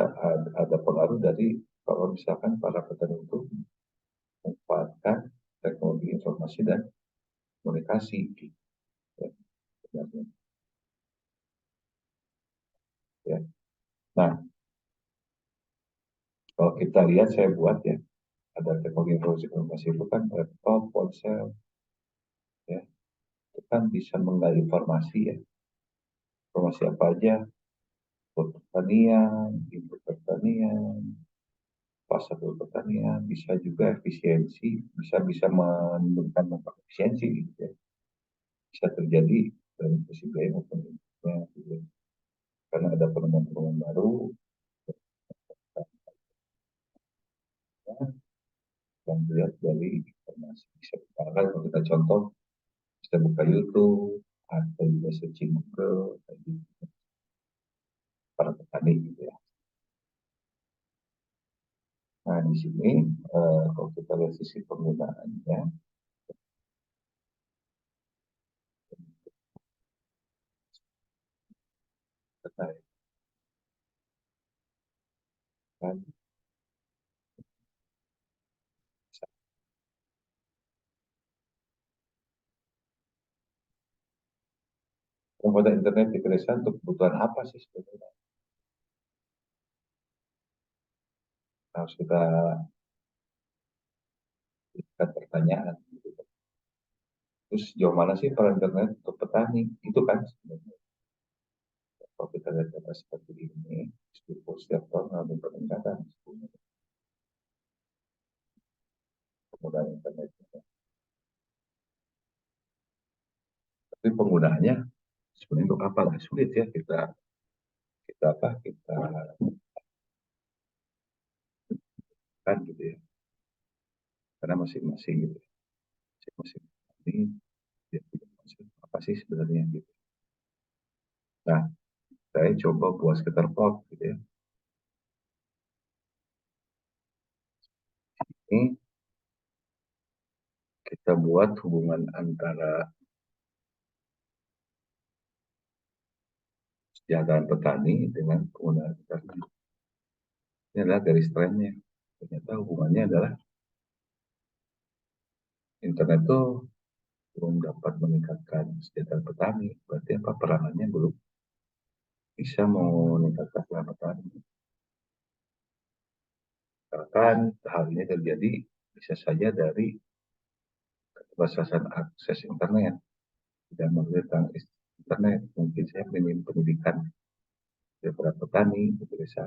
ada pengaruh dari kalau misalkan para petani itu memanfaatkan teknologi informasi dan komunikasi gitu ya, sebenarnya. Ya. Nah, kalau kita lihat saya buat ya ada teknologi informasi komunikasi itu kan laptop, ponsel, ya itu kan bisa menggali informasi ya, informasi apa aja, pertanian, input pertanian, pasar pertanian, bisa juga efisiensi, bisa menurunkan dampak efisiensi gitu ya. Bisa terjadi dari sisi biaya maupun inputnya gitu ya. Karena ada penemuan-penemuan baru ya, yang dilihat dari informasi bisa kita kalau kita contoh bisa buka YouTube atau juga searching Google para petani gitu ya. Nah di sini kalau kita lihat sisi penggunaannya terkait kan penggunaan internet di pedesaan untuk kebutuhan apa sih sebenarnya? Harus kita lihat pertanyaan. Gitu. Terus sejauh mana sih peran internet untuk petani? Itu kan sebenarnya. Kalau kita lihat data seperti ini, setiap tahun mengalami peningkatan penggunaan internet. Tapi penggunaannya sebenarnya untuk apa lah? Sulit ya kita kan gitu ya. Karena masing-masing gitu. Masing-masing ini dia punya konsep apa sih sebenarnya gitu. Nah, saya coba buat sekitar plot gitu ya. Ini kita buat hubungan antara kesejahteraan petani dengan penggunaan internet. Ini adalah garis trennya. Ternyata hubungannya adalah internet itu belum dapat meningkatkan kesejahteraan petani. Berarti apa peranannya belum bisa meningkatkan kesejahteraan petani. Bahkan hal ini terjadi bisa saja dari keterbatasan akses internet dan tentang internet. Mungkin saya minim pendidikan daripada petani di desa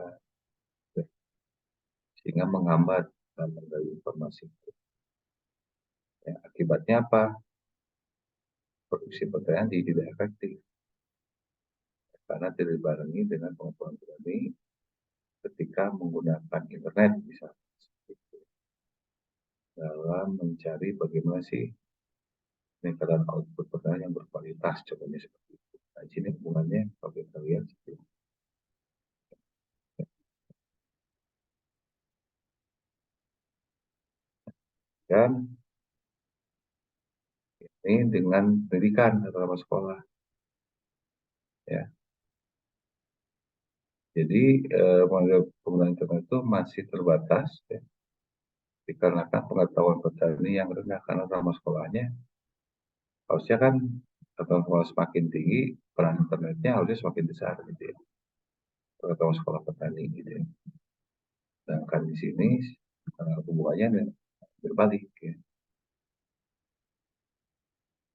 sehingga menghambat dalam menggali informasi. Ya, akibatnya apa? Produksi pertanian tidak efektif karena tidak dibarengi dengan pengetahuan petani ketika menggunakan internet misalnya dalam mencari bagaimana sih peningkatan output pertanian yang berkualitas contohnya seperti itu. Nah, di sini hubungannya kalau kita lihat dan ini dengan pendidikan atau sekolah ya. Jadi penggunaan internet itu masih terbatas ya, dikarenakan pengetahuan petani yang rendah karena sama sekolahnya Harusnya kan kalau semakin tinggi, peran internetnya harusnya semakin besar gitu ya. Terutama sekolah petani gitu ya. Sedangkan di sini hubungannya berbalik ya.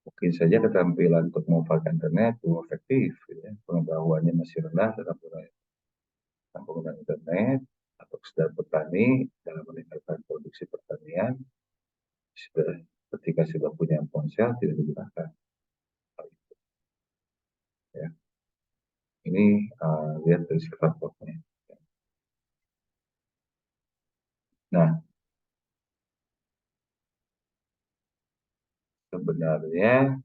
Mungkin saja keterampilan untuk memanfaatkan internet belum efektif, ya. Pengetahuannya masih rendah dalam penggunaan internet atau sekedar petani dalam meningkatkan produksi pertanian. Ketika sudah punya ponsel tidak digunakan. Ya. Ini lihat dari raportnya. Nah, sebenarnya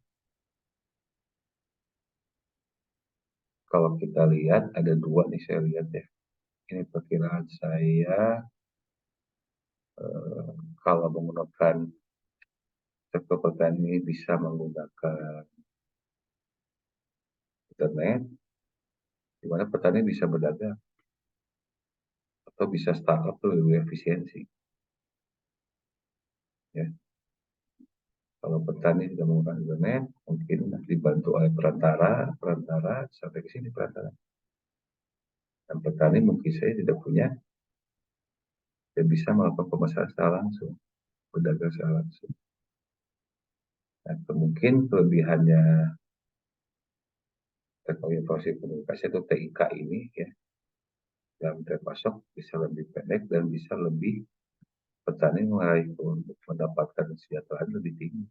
kalau kita lihat ada dua nih saya lihat ya. Ini perkiraan saya kalau menggunakan sektor petani bisa menggunakan internet, di mana petani bisa berdagang atau bisa startup tuh lebih efisiensi. Ya. Kalau petani tidak menggunakan internet, mungkin dibantu oleh perantara sampai ke sini perantara. Dan petani mungkin saya tidak punya dan bisa melakukan pemasaran secara langsung, berdagang secara langsung. Nah, mungkin kelebihannya teknologi informasi komunikasi atau TIK ini ya, dalam termasuk bisa lebih pendek dan bisa lebih petani meraih untuk mendapatkan kesejahteraan lebih tinggi.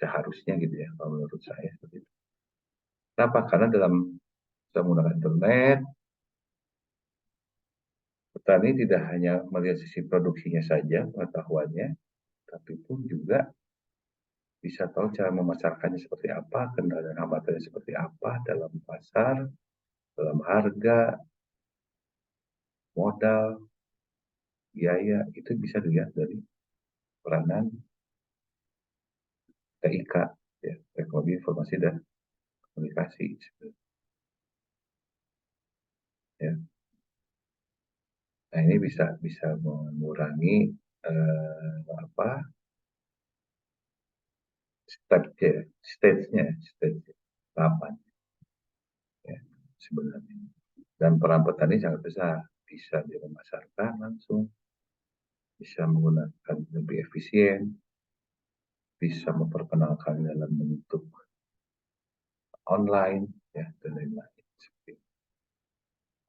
Seharusnya gitu ya, kalau menurut saya. Kenapa? Karena dalam menggunakan internet, petani tidak hanya melihat sisi produksinya saja, pengetahuannya, tapi pun juga bisa tahu cara memasarkannya seperti apa, kendala dan hambatannya seperti apa dalam pasar, dalam harga, modal, biaya, itu bisa dilihat dari peranan TIK, ya, teknologi informasi dan komunikasi. Ya. Nah ini bisa mengurangi apa stage-nya, stage 8 ya, sebenarnya. Dan peran petani sangat besar, bisa dimasarkan langsung, bisa menggunakan lebih efisien, bisa memperkenalkan dalam bentuk online, ya, dan lain-lain.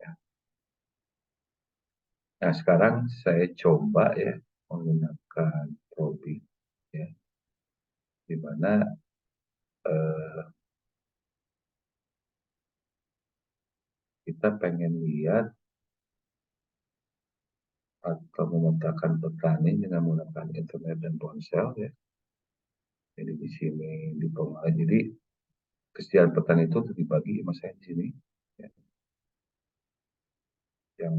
Ya. Nah sekarang saya coba ya menggunakan Probi, ya, di mana kita pengen lihat atau memetakan petani dengan menggunakan internet dan ponsel ya. Jadi di sini di Pemalang. Jadi kesejahteraan petani itu dibagi mas saya di sini. Ya. Yang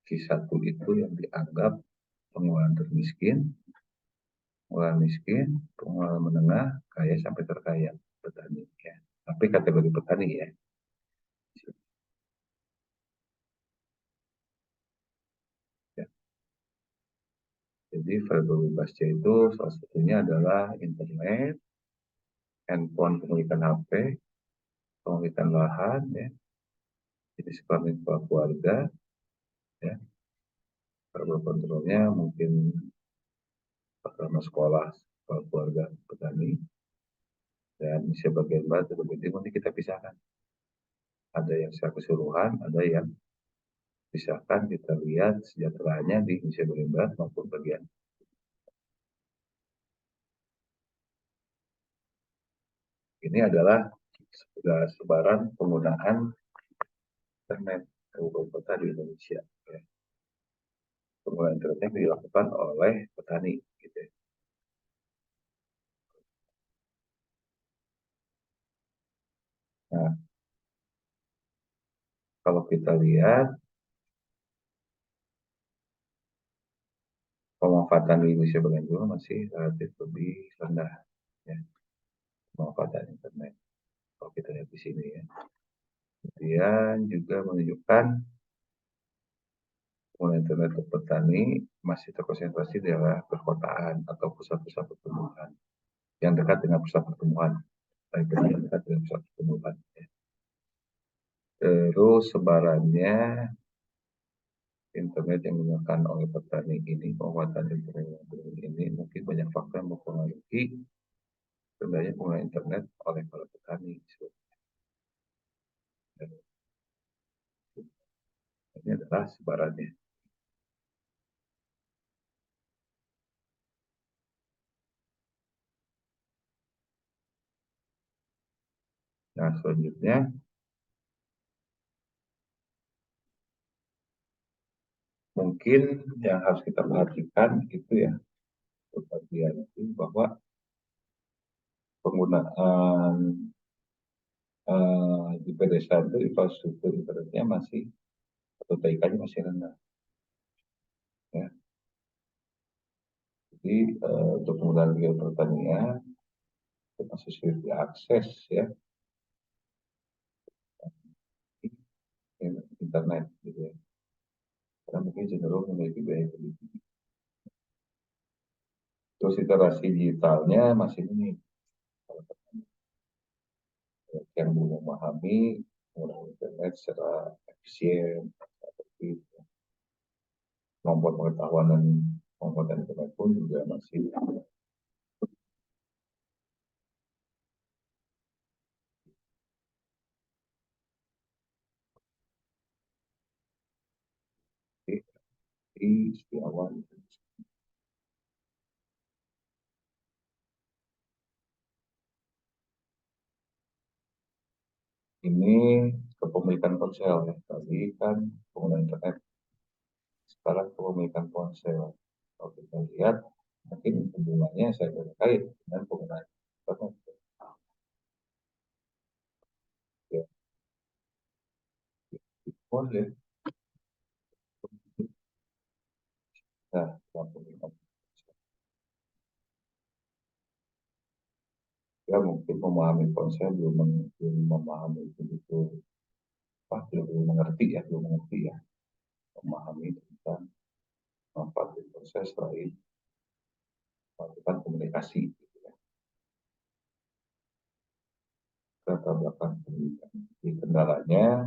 Q1 itu yang dianggap pengeluaran termiskin, pengeluaran miskin, pengeluaran menengah, kaya sampai terkaya petani ya. Tapi kategori petani ya. Ya. Jadi variabel bebasnya itu salah satunya adalah internet, handphone pemilikan HP, pemilikan lahan ya. Jadi sekolah keluarga ya. Variabel kontrolnya mungkin pertama sekolah keluarga petani dan sebagian barat sebagian timur ini kita pisahkan. Ada yang secara keseluruhan, ada yang pisahkan kita lihat sejahteraannya di Indonesia bagian barat maupun bagian. Ini adalah sebaran penggunaan internet kabupaten kota di Indonesia. Ya. Penggunaan internetnya dilakukan oleh petani. Gitu ya. Nah, kalau kita lihat pemanfaatan di Indonesia bagian timur masih relatif lebih rendah. Ya. Pemanfaatan internet. Kalau kita lihat di sini ya. Kemudian juga menunjukkan penggunaan internet untuk petani masih terkonsentrasi di daerah perkotaan atau pusat-pusat pertumbuhan yang dekat dengan pusat pertumbuhan, yang dekat dengan pusat pertumbuhan. Terus sebarannya internet yang digunakan oleh petani ini, penguatan internet ini mungkin banyak faktor yang mempengaruhi rendahnya penggunaan internet oleh para petani. Ini adalah sebarannya. Nah, selanjutnya mungkin yang harus kita perhatikan itu ya, bagian itu bahwa penggunaan di pedesaan itu infrastruktur internetnya masih atau TIK-nya masih rendah. Ya. Jadi untuk penggunaan kegiatan pertanian itu masih sulit diakses ya internet gitu ya. Karena mungkin cenderung memiliki biaya lebih tinggi. Terus literasi digitalnya masih minim. Yang belum memahami penggunaan internet secara efisien, efektif. Kemampuan pengetahuan dan kemampuan internet pun juga masih di awal. Ini kepemilikan ponsel ya. Tadi kan penggunaan internet, sekarang kepemilikan ponsel. Kalau kita lihat, mungkin hubungannya saya terkait dengan penggunaan internet. Ya, boleh. Nah, dalam penggunaan ponsel. Ya mungkin memahami ponsel belum memahami itu belum mengerti ya, memahami tentang manfaat proses selain melakukan komunikasi. Gitu ya. Latar belakang pendidikan. Di kendalanya,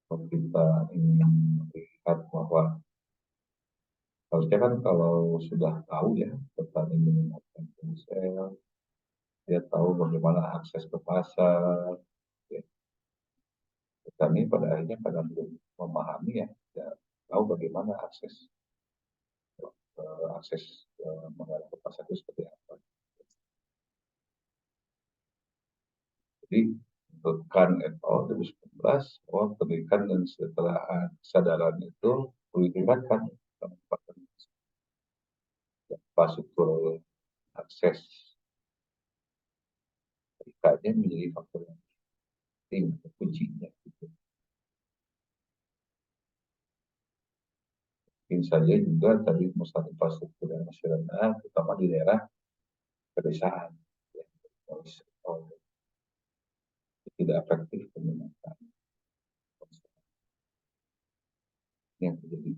kalau kita ingin melihat bahwa harusnya kan kalau sudah tahu ya petani menggunakan ponsel, dia tahu bagaimana akses ke pasar. Ya. Petani pada akhirnya karena belum memahami ya, ya tahu bagaimana akses mengarah ke pasar itu seperti apa. Jadi untuk Kan et al. 2019 bahwa pendidikan dan kesadaran itu perlu ditingkatkan infrastruktur akses pendidikannya menjadi faktor yang penting kuncinya. Gitu. Mungkin saja juga tadi masalah infrastruktur yang masih rendah, terutama di daerah pedesaan, ya, tidak efektif menggunakan yang terjadi.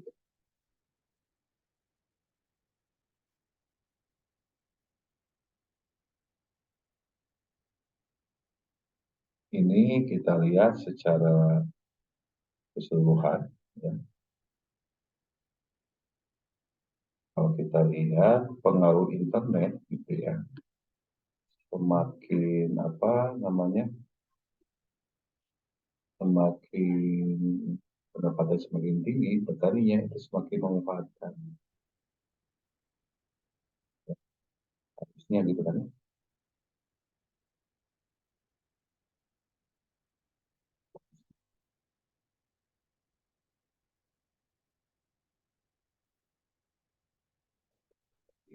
Ini kita lihat secara keseluruhan. Ya. Kalau kita lihat pengaruh internet, gitu ya, semakin apa namanya, semakin pendapatan semakin tinggi, petaninya itu semakin memanfaatkan. Harusnya gitu kan.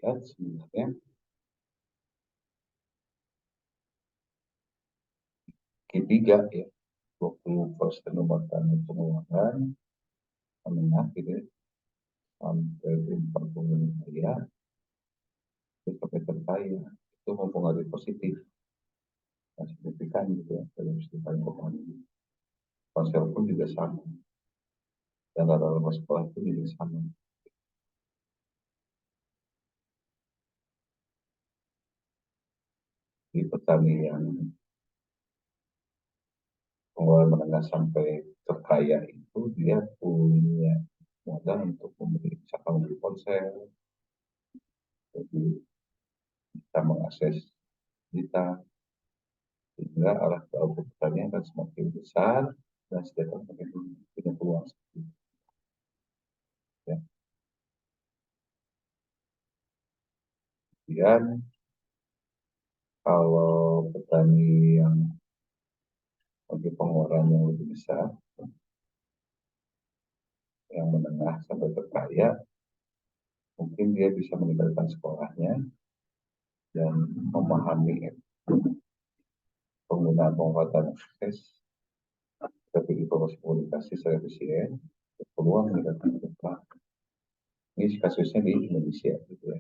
Lihat sebenarnya ketiga ya, 20% pengeluaran menengah gitu ya, sampai 40 miliar itu sampai terkaya itu mempengaruhi positif dan signifikan gitu ya dalam setiap ekonomi. Ponsel pun juga sama. dan rata-rata sekolah itu juga sama. Di petani yang pengeluaran menengah sampai terkaya itu dia punya modal untuk membeli, misalkan membeli ponsel, jadi bisa mengakses digital, sehingga arah output pertanian akan semakin besar dan setiap semakin punya peluang. Ya. Kemudian kalau petani yang memiliki pengeluaran yang lebih besar, yang menengah sampai terkaya, mungkin dia bisa meninggalkan sekolahnya dan memahami penggunaan pengobatan akses tapi informasi komunikasi secara efisien, peluang meningkatkan upah. Ini kasusnya di Indonesia, gitu ya.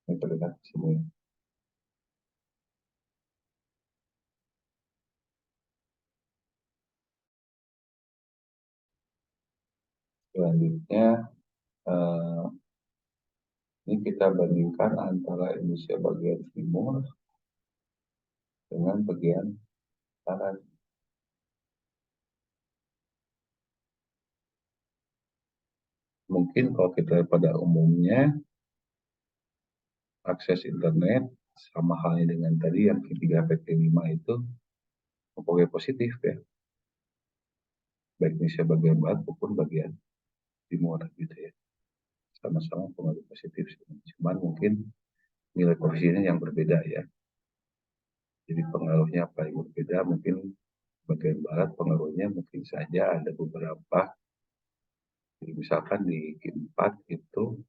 Ini terlihat di sini. Selanjutnya, eh, ini kita bandingkan antara Indonesia bagian timur dengan bagian barat. Mungkin kalau kita pada umumnya akses internet sama halnya dengan tadi yang P3 PT5 itu mempunyai positif ya, baik Indonesia bagian barat maupun bagian timur gitu ya, sama-sama pengaruh positif. Cuman mungkin nilai koefisiennya yang berbeda ya. Jadi pengaruhnya apa yang berbeda, mungkin bagian barat pengaruhnya mungkin saja ada beberapa, jadi misalkan di Q4 itu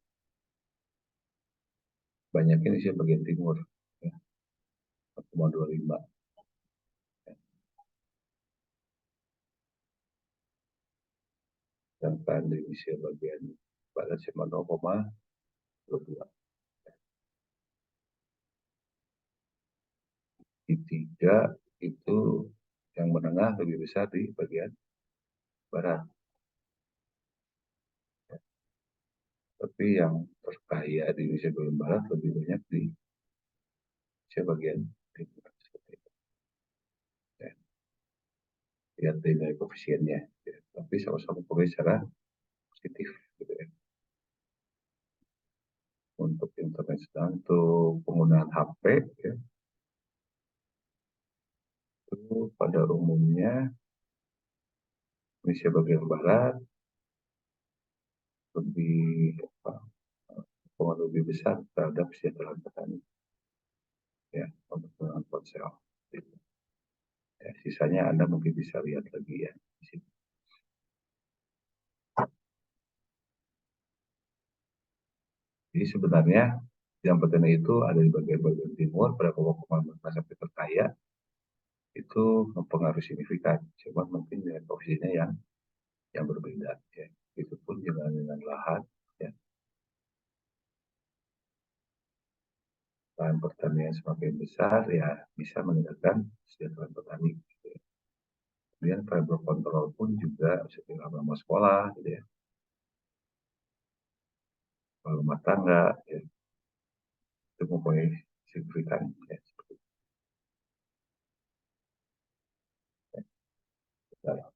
banyaknya di bagian timur ya, 4,25, sedangkan di Indonesia bagian barat cuma 0,22. Di tiga itu yang menengah lebih besar di bagian barat, tapi yang terkaya di Indonesia bagian barat lebih banyak di Indonesia bagian timur. Ya, lihat nilai koefisiennya ya. Tapi sama-sama bergerak secara positif gitu ya. Untuk internet sedang, untuk penggunaan HP ya, itu pada umumnya Indonesia bagian barat lebih apa, pengaruh lebih besar terhadap kesejahteraan petani ya, untuk penggunaan ponsel. Ya, sisanya Anda mungkin bisa lihat lagi ya di sini. Jadi sebenarnya yang petani itu ada di bagian-bagian timur, pada kelompok sampai terkaya itu mempengaruhi signifikan. Cuma mungkin dengan posisinya yang berbeda ya. Itu pun dengan lahan ya. Lahan pertanian semakin besar ya bisa meningkatkan kesejahteraan petani. Gitu ya. Kemudian fiber control pun juga seperti lama sekolah gitu ya. Rumah tangga ya. Itu mempunyai signifikan ya. Ya.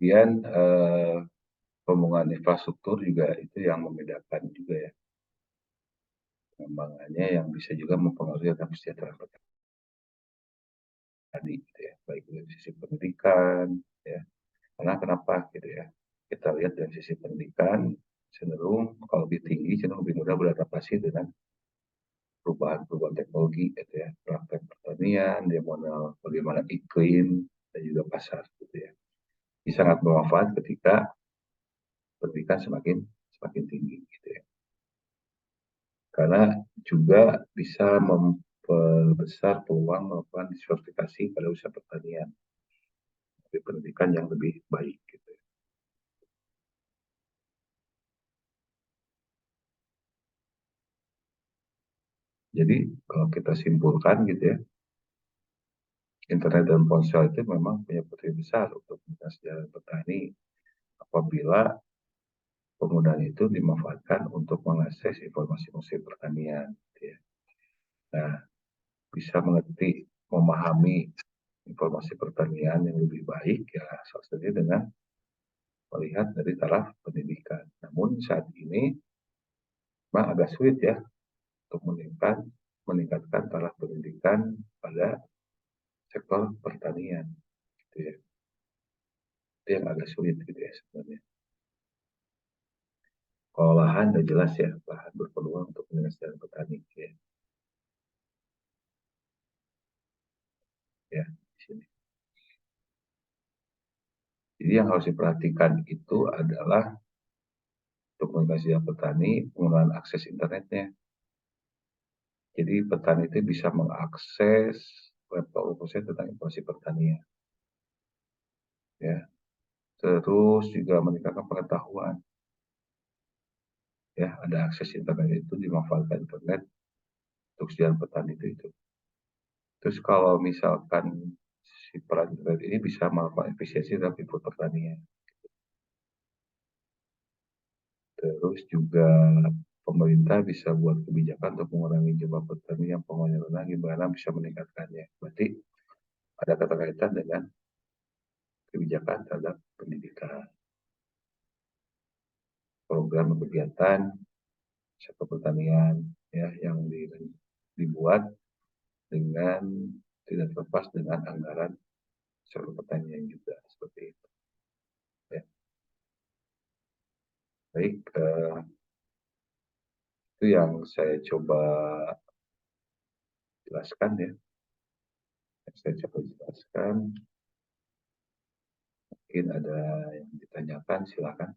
Kemudian pembangunan infrastruktur juga itu yang membedakan juga ya. Pengembangannya yang bisa juga mempengaruhi tentang kesejahteraan petani gitu ya, baik dari sisi pendidikan ya. Karena kenapa gitu ya? Kita lihat dari sisi pendidikan cenderung kalau lebih tinggi cenderung lebih mudah beradaptasi dengan perubahan-perubahan teknologi gitu ya, praktek pertanian, dia modal bagaimana iklim dan juga pasar gitu ya. Ini sangat bermanfaat ketika pendidikan semakin tinggi gitu ya. Karena juga bisa memperbesar peluang melakukan diversifikasi pada usaha pertanian, dari pendidikan yang lebih baik gitu ya. Jadi kalau kita simpulkan gitu ya, internet dan ponsel itu memang punya potensi besar untuk kesejahteraan petani apabila penggunaan itu dimanfaatkan untuk mengakses informasi pertanian. Gitu ya. Nah, bisa mengerti, memahami informasi pertanian yang lebih baik ya salah satunya dengan melihat dari taraf pendidikan. Namun saat ini memang agak sulit ya untuk meningkatkan taraf pendidikan pada sektor pertanian. Gitu ya. Itu yang agak sulit gitu ya sebenarnya. Kalau lahan udah jelas ya, lahan berpeluang untuk menyelesaikan petani ya. Ya, di sini. Jadi yang harus diperhatikan itu adalah untuk meningkatkan petani, penggunaan akses internetnya. Jadi petani itu bisa mengakses website tentang informasi pertanian. Ya, terus juga meningkatkan pengetahuan. Ya, ada akses internet itu dimanfaatkan internet untuk sejalan petani itu. Terus kalau misalkan si peran internet ini bisa melakukan efisiensi dalam input pertanian. Terus juga pemerintah bisa buat kebijakan untuk mengurangi jumlah petani yang pengeluarannya rendah, gimana bisa meningkatkannya. Berarti ada keterkaitan dengan kebijakan terhadap pendidikan, program kegiatan sektor pertanian ya yang dibuat dengan tidak terlepas dengan anggaran sektor pertanian juga seperti itu. Ya. Baik, itu yang saya coba jelaskan ya. Mungkin ada yang ditanyakan, silakan.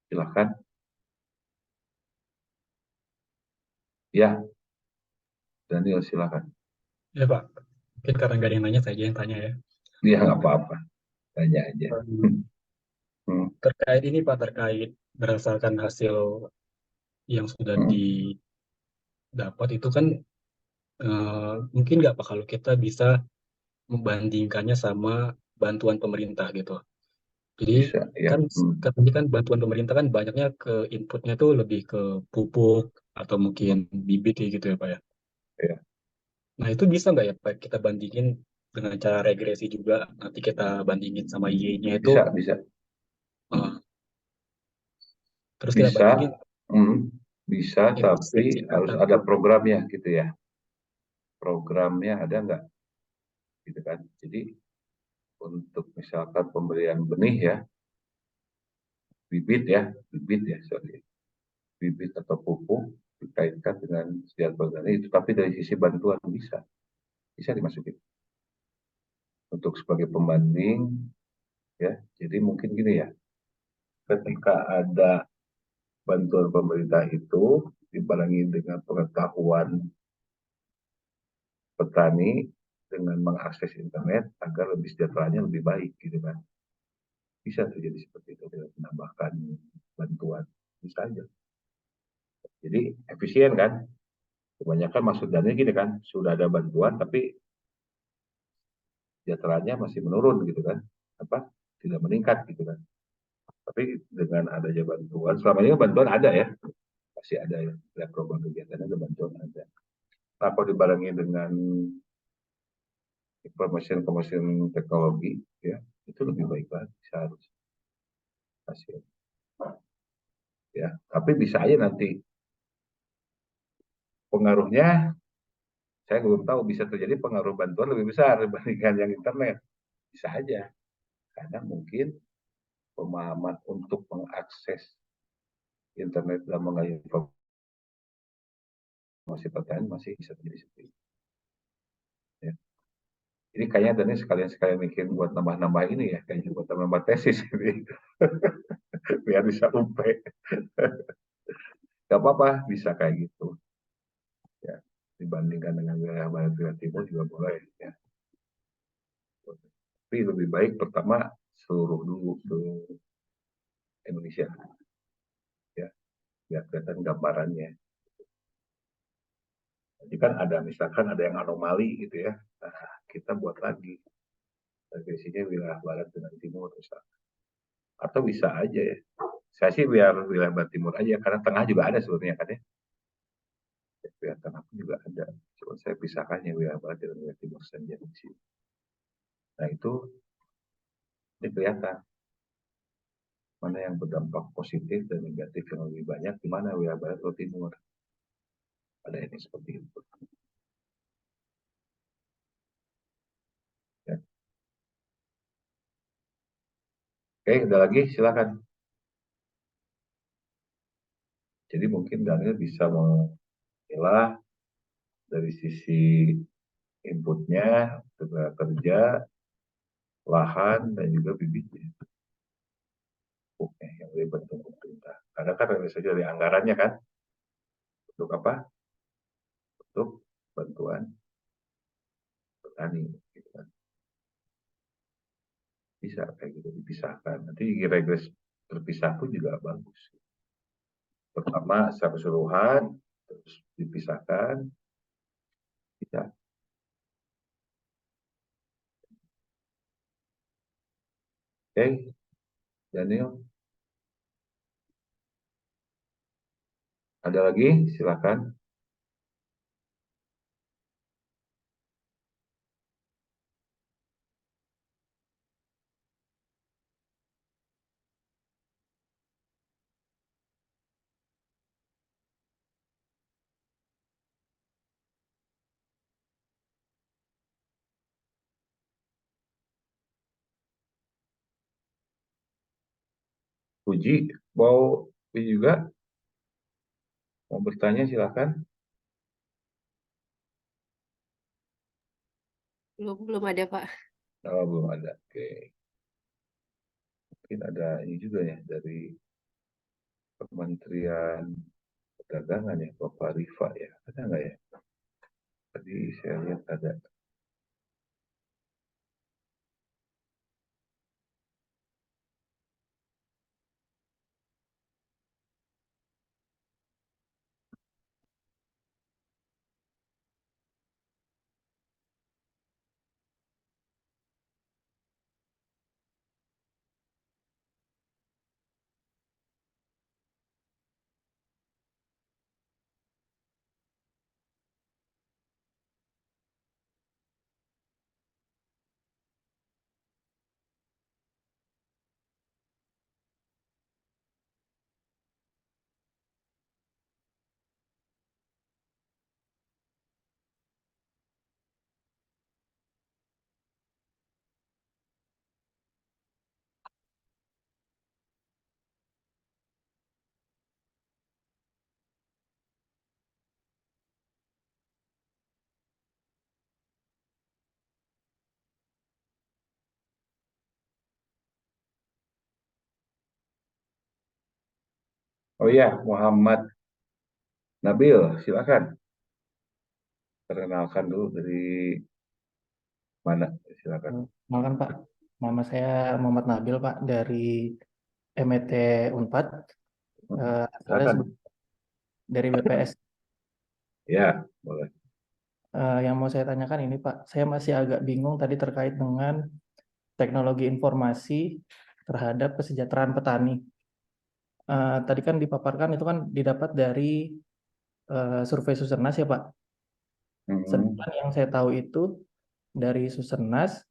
Silakan. Ya, Daniel silakan. Ya Pak, mungkin karena nggak ada yang nanya, saya aja yang tanya ya. Iya nggak apa-apa, tanya aja. Terkait ini Pak, terkait berdasarkan hasil yang sudah didapat itu kan mungkin nggak Pak kalau kita bisa membandingkannya sama bantuan pemerintah gitu. Jadi Bisa ya. kan katanya kan bantuan pemerintah kan banyaknya ke inputnya tuh lebih ke pupuk atau mungkin bibit gitu ya Pak ya. Ya. Nah itu bisa nggak ya Pak kita bandingin dengan cara regresi juga, nanti kita bandingin sama Y-nya itu Bisa. eh, terus kita Bisa, bandingin bisa, tapi efisiensi harus kata ada programnya gitu ya. Programnya ada nggak? Gitu kan. Jadi untuk misalkan pemberian benih ya, sorry, bibit atau pupuk dikaitkan dengan setiap petani itu, tapi dari sisi bantuan bisa dimasukin untuk sebagai pembanding ya. Jadi mungkin gini ya, ketika ada bantuan pemerintah itu dibarengi dengan pengetahuan petani dengan mengakses internet agar lebih sejahteranya lebih baik gitu kan. Bisa terjadi seperti itu dengan menambahkan bantuan. Bisa aja. Jadi efisien kan. Kebanyakan maksud dana gini kan, sudah ada bantuan tapi sejahteranya masih menurun gitu kan. Apa? Tidak meningkat gitu kan. Tapi dengan adanya bantuan, selama ini bantuan ada ya. Masih ada ya, ada program kegiatan, ada bantuan ada. Nah, kalau dibarengi dengan informasi teknologi, ya itu lebih baik lagi seharusnya hasil. Ya, tapi bisa aja nanti pengaruhnya saya belum tahu, bisa terjadi pengaruh bantuan lebih besar dibandingkan yang internet. Bisa aja, karena mungkin pemahaman untuk mengakses internet dan mengais informasi pertanian masih bisa terjadi seperti itu. Ya. Ini kayaknya Dani sekalian bikin buat nambah-nambah ini ya, kayaknya buat nambah tesis ini. Biar bisa umpe. Gak apa-apa, bisa kayak gitu. Ya, dibandingkan dengan wilayah barat, wilayah timur juga boleh. Ya. Tapi lebih baik pertama seluruh Indonesia, ya, biar kelihatan gambarannya. Jadi kan ada misalkan ada yang anomali gitu ya, nah, kita buat lagi definisinya wilayah barat dengan timur misalkan. Atau bisa aja ya, saya sih biar wilayah barat timur aja karena tengah juga ada sebenarnya kan ya. Wilayah tengah pun juga ada, cuma saya pisahkannya wilayah barat dan wilayah timur saja di sini. Nah itu ini kelihatan mana yang berdampak positif dan negatif yang lebih banyak, di mana wilayah barat atau timur. Ada ini seperti itu. Ya. Oke, ada lagi silakan. Jadi mungkin Daniel bisa memilah dari sisi inputnya, tenaga kerja, lahan, dan juga bibitnya. Pupuknya yang dibentuk pemerintah. Karena kan saja dari anggarannya kan, untuk apa? Untuk bantuan petani. Gitu kan. Bisa kayak gitu dipisahkan. Nanti regres terpisah pun juga bagus. Pertama secara keseluruhan, terus dipisahkan, bisa. Oke, Daniel. Ada lagi? Silakan. Puji, mau ini juga mau bertanya silakan. Belum ada, Pak. Oh, belum ada. Oke. Mungkin ada ini juga ya dari Kementerian Perdagangan ya, Bapak Rifa ya. Ada nggak ya? Tadi saya lihat ada. Oh iya, Muhammad Nabil, silakan. Perkenalkan dulu dari mana? Silakan. Makan Pak, nama saya Muhammad Nabil Pak dari MET Unpad, asalnya Silakan. dari BPS. Ya, boleh. Yang mau saya tanyakan ini Pak, saya masih agak bingung tadi terkait dengan teknologi informasi terhadap kesejahteraan petani. tadi kan dipaparkan itu kan didapat dari survei Susernas ya Pak. Sedangkan yang saya tahu itu dari Susernas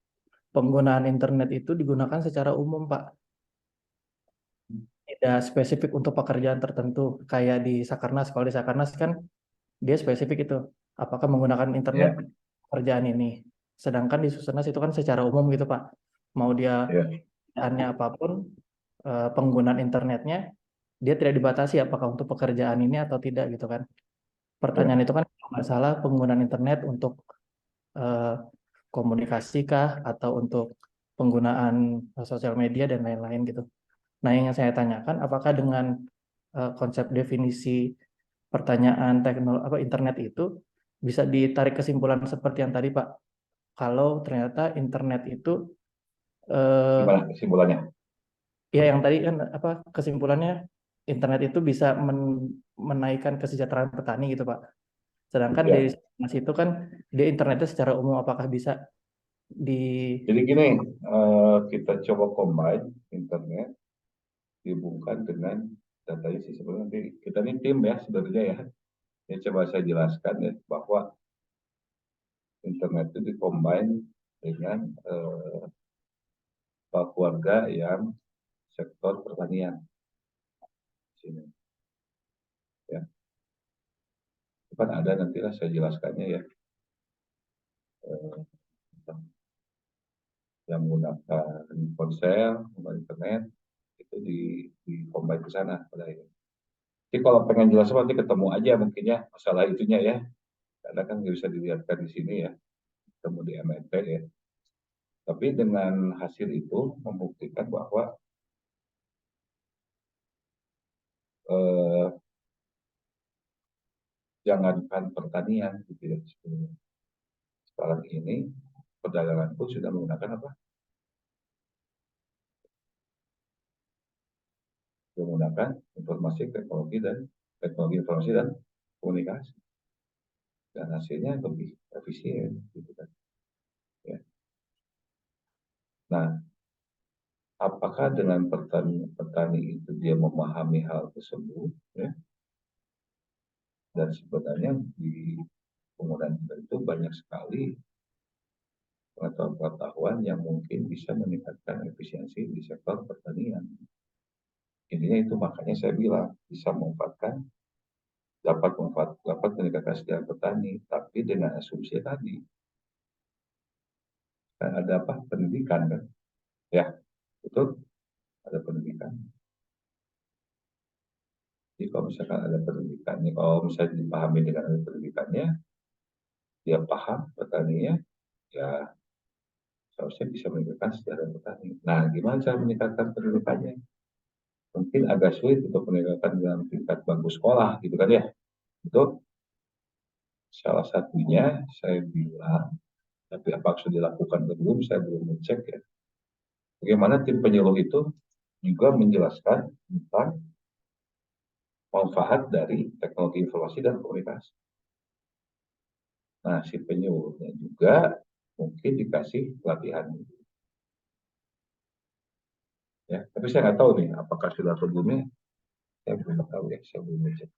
penggunaan internet itu digunakan secara umum Pak. Tidak spesifik untuk pekerjaan tertentu kayak di Sakarnas. Kalau di Sakarnas kan dia spesifik itu apakah menggunakan internet Ya, pekerjaan ini. Sedangkan di Susernas itu kan secara umum gitu Pak. Mau dia ya, pekerjaannya apapun, penggunaan internetnya dia tidak dibatasi apakah untuk pekerjaan ini atau tidak gitu kan. Pertanyaan ya. itu kan kalau nggak salah penggunaan internet untuk eh, komunikasi kah atau untuk penggunaan sosial media dan lain-lain gitu. Nah, yang saya tanyakan apakah dengan konsep definisi pertanyaan teknologi internet itu bisa ditarik kesimpulan seperti yang tadi Pak. Kalau ternyata internet itu Gimana kesimpulannya? ya yang tadi kan apa kesimpulannya internet itu bisa menaikkan kesejahteraan petani gitu Pak. Sedangkan Ya, dari situ kan dia internetnya secara umum apakah bisa di jadi gini, kita coba combine internet dihubungkan dengan data isi. Sebenarnya nanti kita ini tim ya sebenarnya ya. Ya coba saya jelaskan ya bahwa internet itu dikombin dengan keluarga yang sektor pertanian di sini. Ya, itu kan ada nantilah saya jelaskannya ya, yang menggunakan ponsel, menggunakan internet itu di combine ke sana pada ini. Jadi kalau pengen jelas nanti ketemu aja mungkin ya masalah itunya ya, karena kan nggak bisa dilihatkan di sini ya, ketemu di MNT ya. Tapi dengan hasil itu membuktikan bahwa eh, jangankan pertanian gitu ya, sekarang ini perdagangan pun sudah menggunakan apa? Menggunakan informasi teknologi informasi dan komunikasi, dan hasilnya lebih efisien gitu kan ya. Nah, apakah dengan petani itu dia memahami hal tersebut ya, dan sebenarnya di penggunaan itu banyak sekali pengetahuan yang mungkin bisa meningkatkan efisiensi di sektor pertanian. Intinya itu makanya saya bilang bisa dapat meningkatkan kesejahteraan petani, tapi dengan asumsi tadi kan ada apa pendidikan kan, ya betul, ada pendidikan. Jadi kalau misalkan ada pendidikannya, kalau misalnya dipahami dengan ada pendidikannya, dia paham petaninya, ya seharusnya bisa meningkatkan kesejahteraan petani. Nah, gimana cara meningkatkan pendidikannya? Mungkin agak sulit untuk meningkatkan dalam tingkat bangku sekolah, gitu kan ya. Itu salah satunya saya bilang, tapi apakah sudah dilakukan atau belum, saya belum mengecek ya. Bagaimana tim penyuluh itu juga menjelaskan tentang manfaat dari teknologi informasi dan komunikasi. Nah, si penyuluhnya juga mungkin dikasih pelatihan. Ya, tapi saya nggak tahu nih, apakah sudah sebelumnya, saya belum tahu ya, saya belum cek.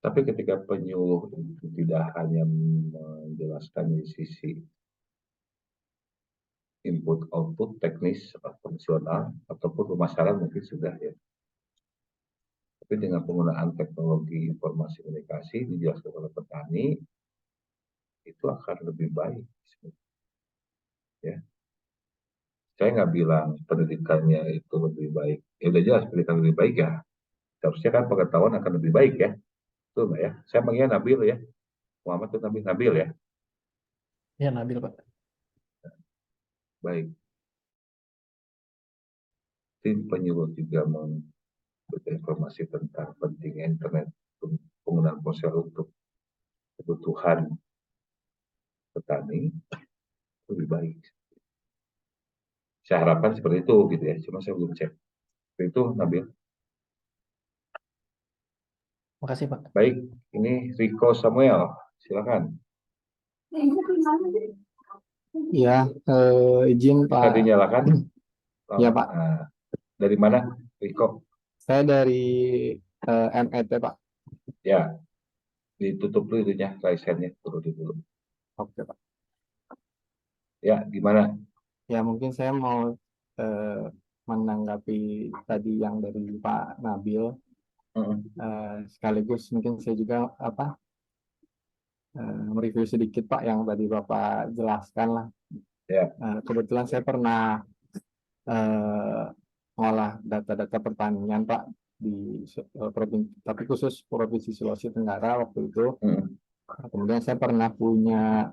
Tapi ketika penyuluh itu tidak hanya menjelaskan di sisi input output teknis fungsional ataupun pemasaran mungkin sudah ya. Tapi dengan penggunaan teknologi informasi komunikasi dijelaskan oleh petani itu akan lebih baik. Ya, saya nggak bilang pendidikannya itu lebih baik. Ya udah jelas pendidikan lebih baik ya. Seharusnya kan pengetahuan akan lebih baik ya. Itu Mbak ya. Saya manggilnya Nabil ya. Muhammad itu Nabil ya. ya Nabil Pak. Baik. Tim penyuluh juga memberikan informasi tentang pentingnya internet, penggunaan ponsel untuk kebutuhan petani lebih baik. Saya harapkan seperti itu gitu ya. Cuma saya belum cek. Seperti itu Nabil. Makasih Pak. Baik, ini Rico Samuel. Silakan. Ya, izin Bisa Pak. dinyalakan. Ya Pak. Nah, dari mana Rico? Saya dari MET, Pak. Ya, ditutup dulu itunya, raise hand-nya dulu. Oke, Pak. Ya, gimana? Ya, mungkin saya mau eh, menanggapi tadi yang dari Pak Nabil. Sekaligus mungkin saya juga mereview sedikit, Pak, yang tadi Bapak jelaskan lah. Ya, Kebetulan saya pernah ngolah data-data pertanian, Pak, di provinsi, tapi khusus Provinsi Sulawesi Tenggara waktu itu. Kemudian saya pernah punya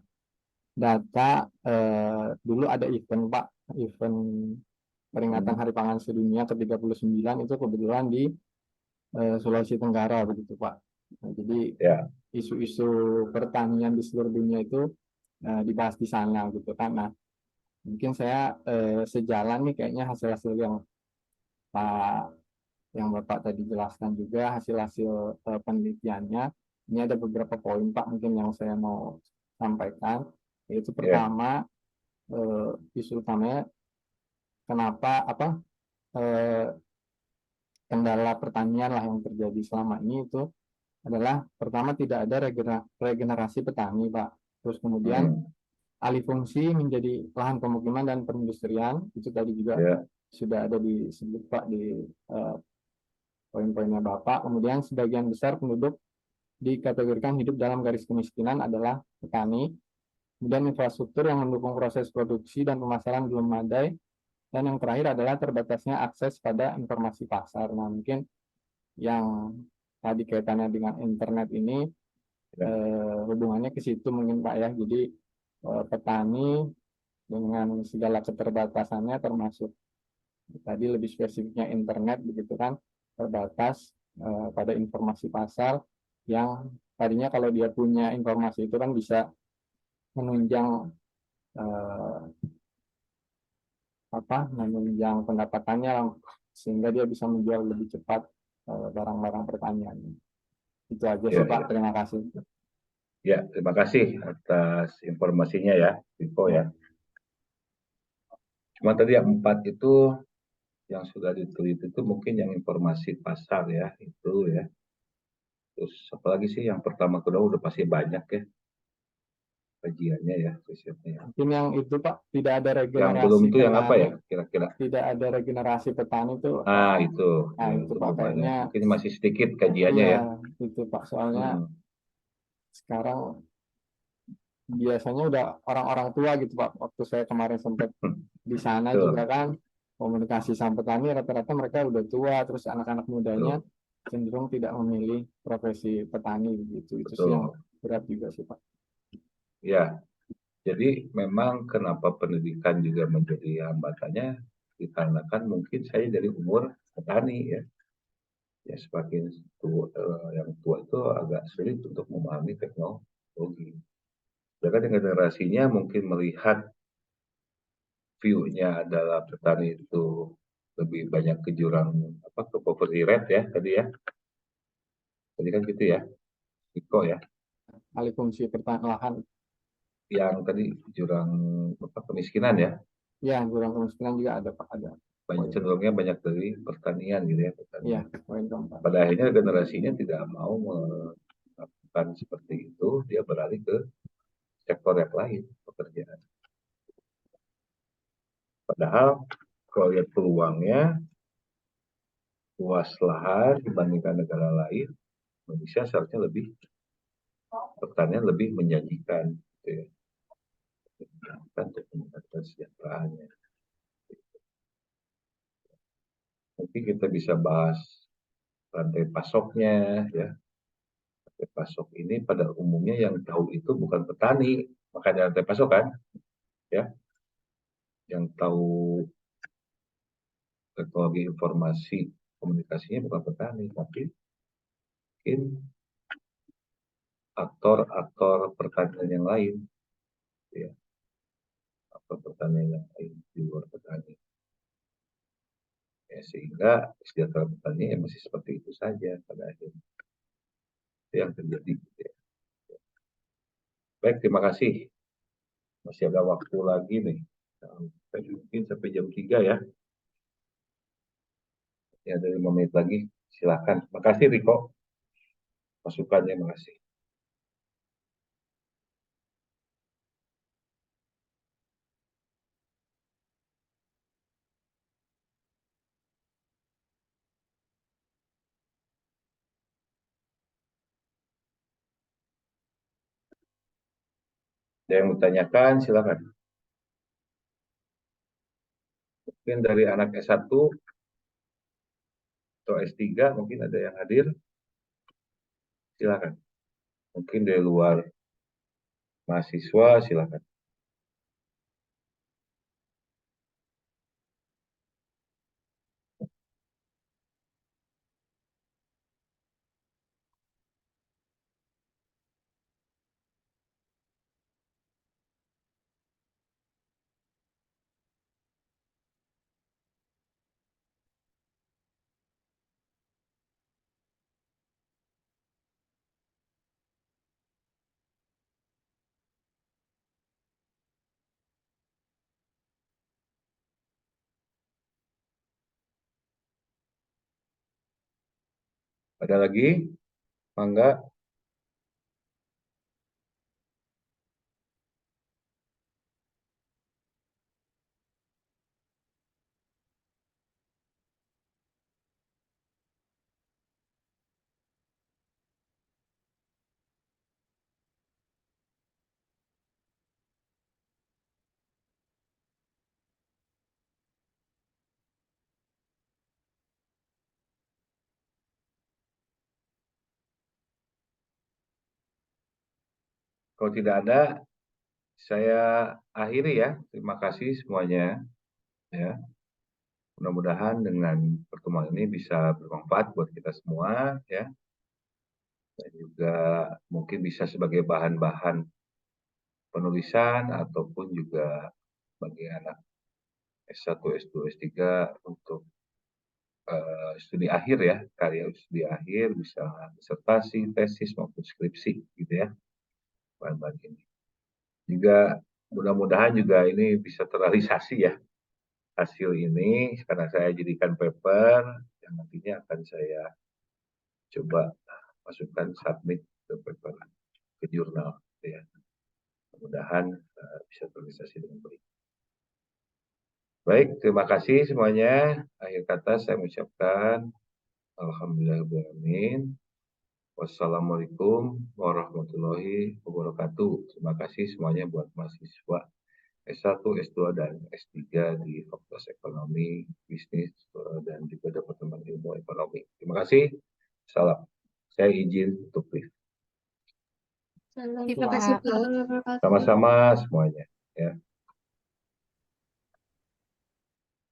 data, dulu ada event, Pak, event peringatan Hari Pangan Sedunia ke-39 itu kebetulan di Sulawesi Tenggara begitu, Pak. Nah, jadi ya, isu-isu pertanian di seluruh dunia itu dibahas di sana gitu kan. Nah, mungkin saya sejalan nih kayaknya hasil-hasil yang Pak yang Bapak tadi jelaskan juga hasil-hasil penelitiannya. Ini ada beberapa poin, Pak, mungkin yang saya mau sampaikan. Yaitu pertama, isu utamanya kenapa eh, kendala pertanian lah yang terjadi selama ini itu adalah pertama tidak ada regenerasi petani, Pak. Terus kemudian alih fungsi menjadi lahan pemukiman dan perindustrian, itu tadi juga ya, sudah ada disebut, Pak, di poin-poinnya Bapak. Kemudian sebagian besar penduduk dikategorikan hidup dalam garis kemiskinan adalah petani. Kemudian infrastruktur yang mendukung proses produksi dan pemasaran belum memadai. Dan yang terakhir adalah terbatasnya akses pada informasi pasar. Nah, mungkin yang tadi kaitannya dengan internet ini hubungannya ke situ mungkin, Pak, ya. Jadi petani dengan segala keterbatasannya termasuk tadi lebih spesifiknya internet begitu kan, terbatas pada informasi pasar yang tadinya kalau dia punya informasi itu kan bisa menunjang menunjang pendapatannya sehingga dia bisa menjual lebih cepat barang-barang pertanian. Itu aja sih, ya, Pak. ya. Terima kasih. Ya, terima kasih atas informasinya ya, Info ya. Cuma tadi yang 4 itu yang sudah diteliti itu mungkin yang informasi pasar ya, itu ya. Terus apalagi sih yang pertama kedua udah pasti banyak ya kajiannya ya, risetnya ya. Mungkin yang itu, Pak, tidak ada Yang belum regenerasi itu yang apa petani, ya kira-kira? tidak ada regenerasi petani itu. Itu. Nah, Ya, itu, itu Pak, belum ada. kayaknya Mungkin masih sedikit kajiannya iya ya. itu, Pak, soalnya sekarang biasanya udah orang-orang tua gitu, Pak. Waktu saya kemarin sempat di sana Betul, juga kan komunikasi sama petani, rata-rata mereka udah tua, terus anak-anak mudanya betul, cenderung tidak memilih profesi petani begitu. Itu sih yang betul. berat juga sih, Pak. Ya, jadi memang kenapa pendidikan juga menjadi hambatannya dikarenakan mungkin saya dari umur petani ya. Ya semakin tua, yang tua itu agak sulit untuk memahami teknologi. Sedangkan yang generasinya mungkin melihat view-nya adalah petani itu lebih banyak ke jurang ke poverty rate ya tadi ya. Tadi kan gitu ya, Iko ya. Alih fungsi lahan, Yang tadi jurang kemiskinan ya. ya jurang kemiskinan juga ada, Pak, ada. Cenderungnya banyak dari pertanian gitu ya. Iya, Pertanian. poin keempat. Pada akhirnya generasinya tidak mau melakukan seperti itu, dia beralih ke sektor yang lain pekerjaan. Padahal kalau lihat peluangnya luas lahan dibandingkan negara lain, Indonesia seharusnya lebih pertanian lebih menjanjikan, gitu ya. Untuk meningkatkan kesejahteraannya. Mungkin kita bisa bahas rantai pasoknya, ya. Rantai pasok ini pada umumnya yang tahu itu bukan petani, makanya rantai pasok kan, ya. Yang tahu teknologi informasi komunikasinya bukan petani, tapi mungkin aktor-aktor pertanian yang lain, ya. Aktor pertanian yang lain di luar petani. Ya, sehingga kesejahteraan petani ya masih seperti itu saja pada akhirnya. Itu yang terjadi. Ya. Baik, terima kasih. Masih ada waktu lagi nih. Mungkin sampai jam 3 ya. Ya, ada 5 menit lagi. Silakan. Makasih Riko. Masukannya, makasih. Ada yang mau tanyakan, silakan. Mungkin dari anak S1 atau S3 mungkin ada yang hadir. Silakan. Mungkin dari luar mahasiswa, silakan. Ada lagi? Mangga. Kalau tidak ada, saya akhiri ya. Terima kasih semuanya. Ya, mudah-mudahan dengan pertemuan ini bisa bermanfaat buat kita semua, ya. Dan juga mungkin bisa sebagai bahan-bahan penulisan ataupun juga bagi anak S1, S2, S3 untuk studi akhir ya, karya studi akhir, bisa disertasi, tesis maupun skripsi gitu ya, bahan-bahan ini. Juga mudah-mudahan juga ini bisa terrealisasi ya, hasil ini, karena saya jadikan paper yang nantinya akan saya coba masukkan submit ke paper, ke jurnal gitu ya. Mudah-mudahan bisa terrealisasi dengan baik. Baik, terima kasih semuanya. Akhir kata saya mengucapkan alhamdulillahirrahmanirrahim. Wassalamualaikum warahmatullahi wabarakatuh. Terima kasih semuanya buat mahasiswa S1, S2, dan S3 di Fakultas Ekonomi, Bisnis, dan juga Departemen Ilmu Ekonomi. Terima kasih. Salam. Saya izin untuk brief. Terima kasih, Pak. Sama-sama semuanya.